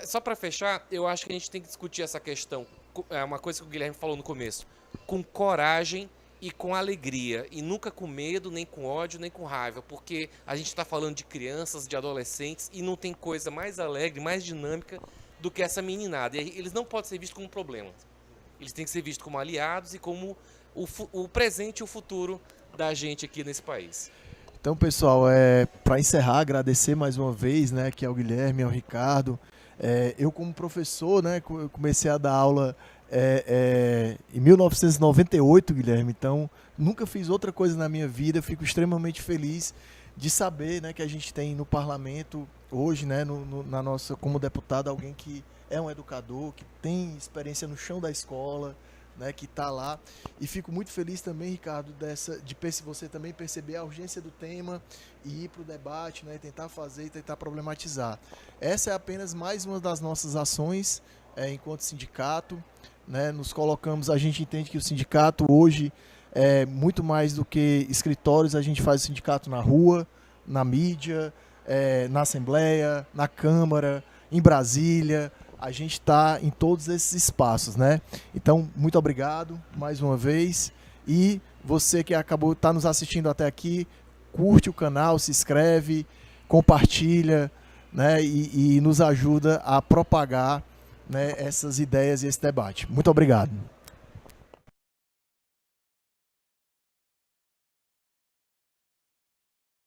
Só para fechar, eu acho que a gente tem que discutir essa questão. É uma coisa que o Guilherme falou no começo. Com coragem e com alegria. E nunca com medo, nem com ódio, nem com raiva. Porque a gente está falando de crianças, de adolescentes, e não tem coisa mais alegre, mais dinâmica do que essa meninada. E eles não podem ser vistos como problemas. Eles têm que ser vistos como aliados e como o presente e o futuro da gente aqui nesse país. Então, pessoal, para encerrar, agradecer mais uma vez, né, aqui ao Guilherme, ao Ricardo. Eu, como professor, né, comecei a dar aula em 1998, Guilherme. Então, nunca fiz outra coisa na minha vida. Fico extremamente feliz de saber, né, que a gente tem no parlamento hoje, né, na nossa, como deputado, alguém que é um educador, que tem experiência no chão da escola, né, que está lá. E fico muito feliz também, Ricardo, de você também perceber a urgência do tema e ir para o debate, né, tentar fazer e tentar problematizar. Essa é apenas mais uma das nossas ações enquanto sindicato, né, nos colocamos, a gente entende que o sindicato hoje é muito mais do que escritórios, a gente faz o sindicato na rua, na mídia, na Assembleia, na Câmara, em Brasília. A gente está em todos esses espaços, né? Então, muito obrigado mais uma vez. E você que acabou de estar nos assistindo até aqui, curte o canal, se inscreve, compartilha, né? E nos ajuda a propagar, né, essas ideias e esse debate. Muito obrigado.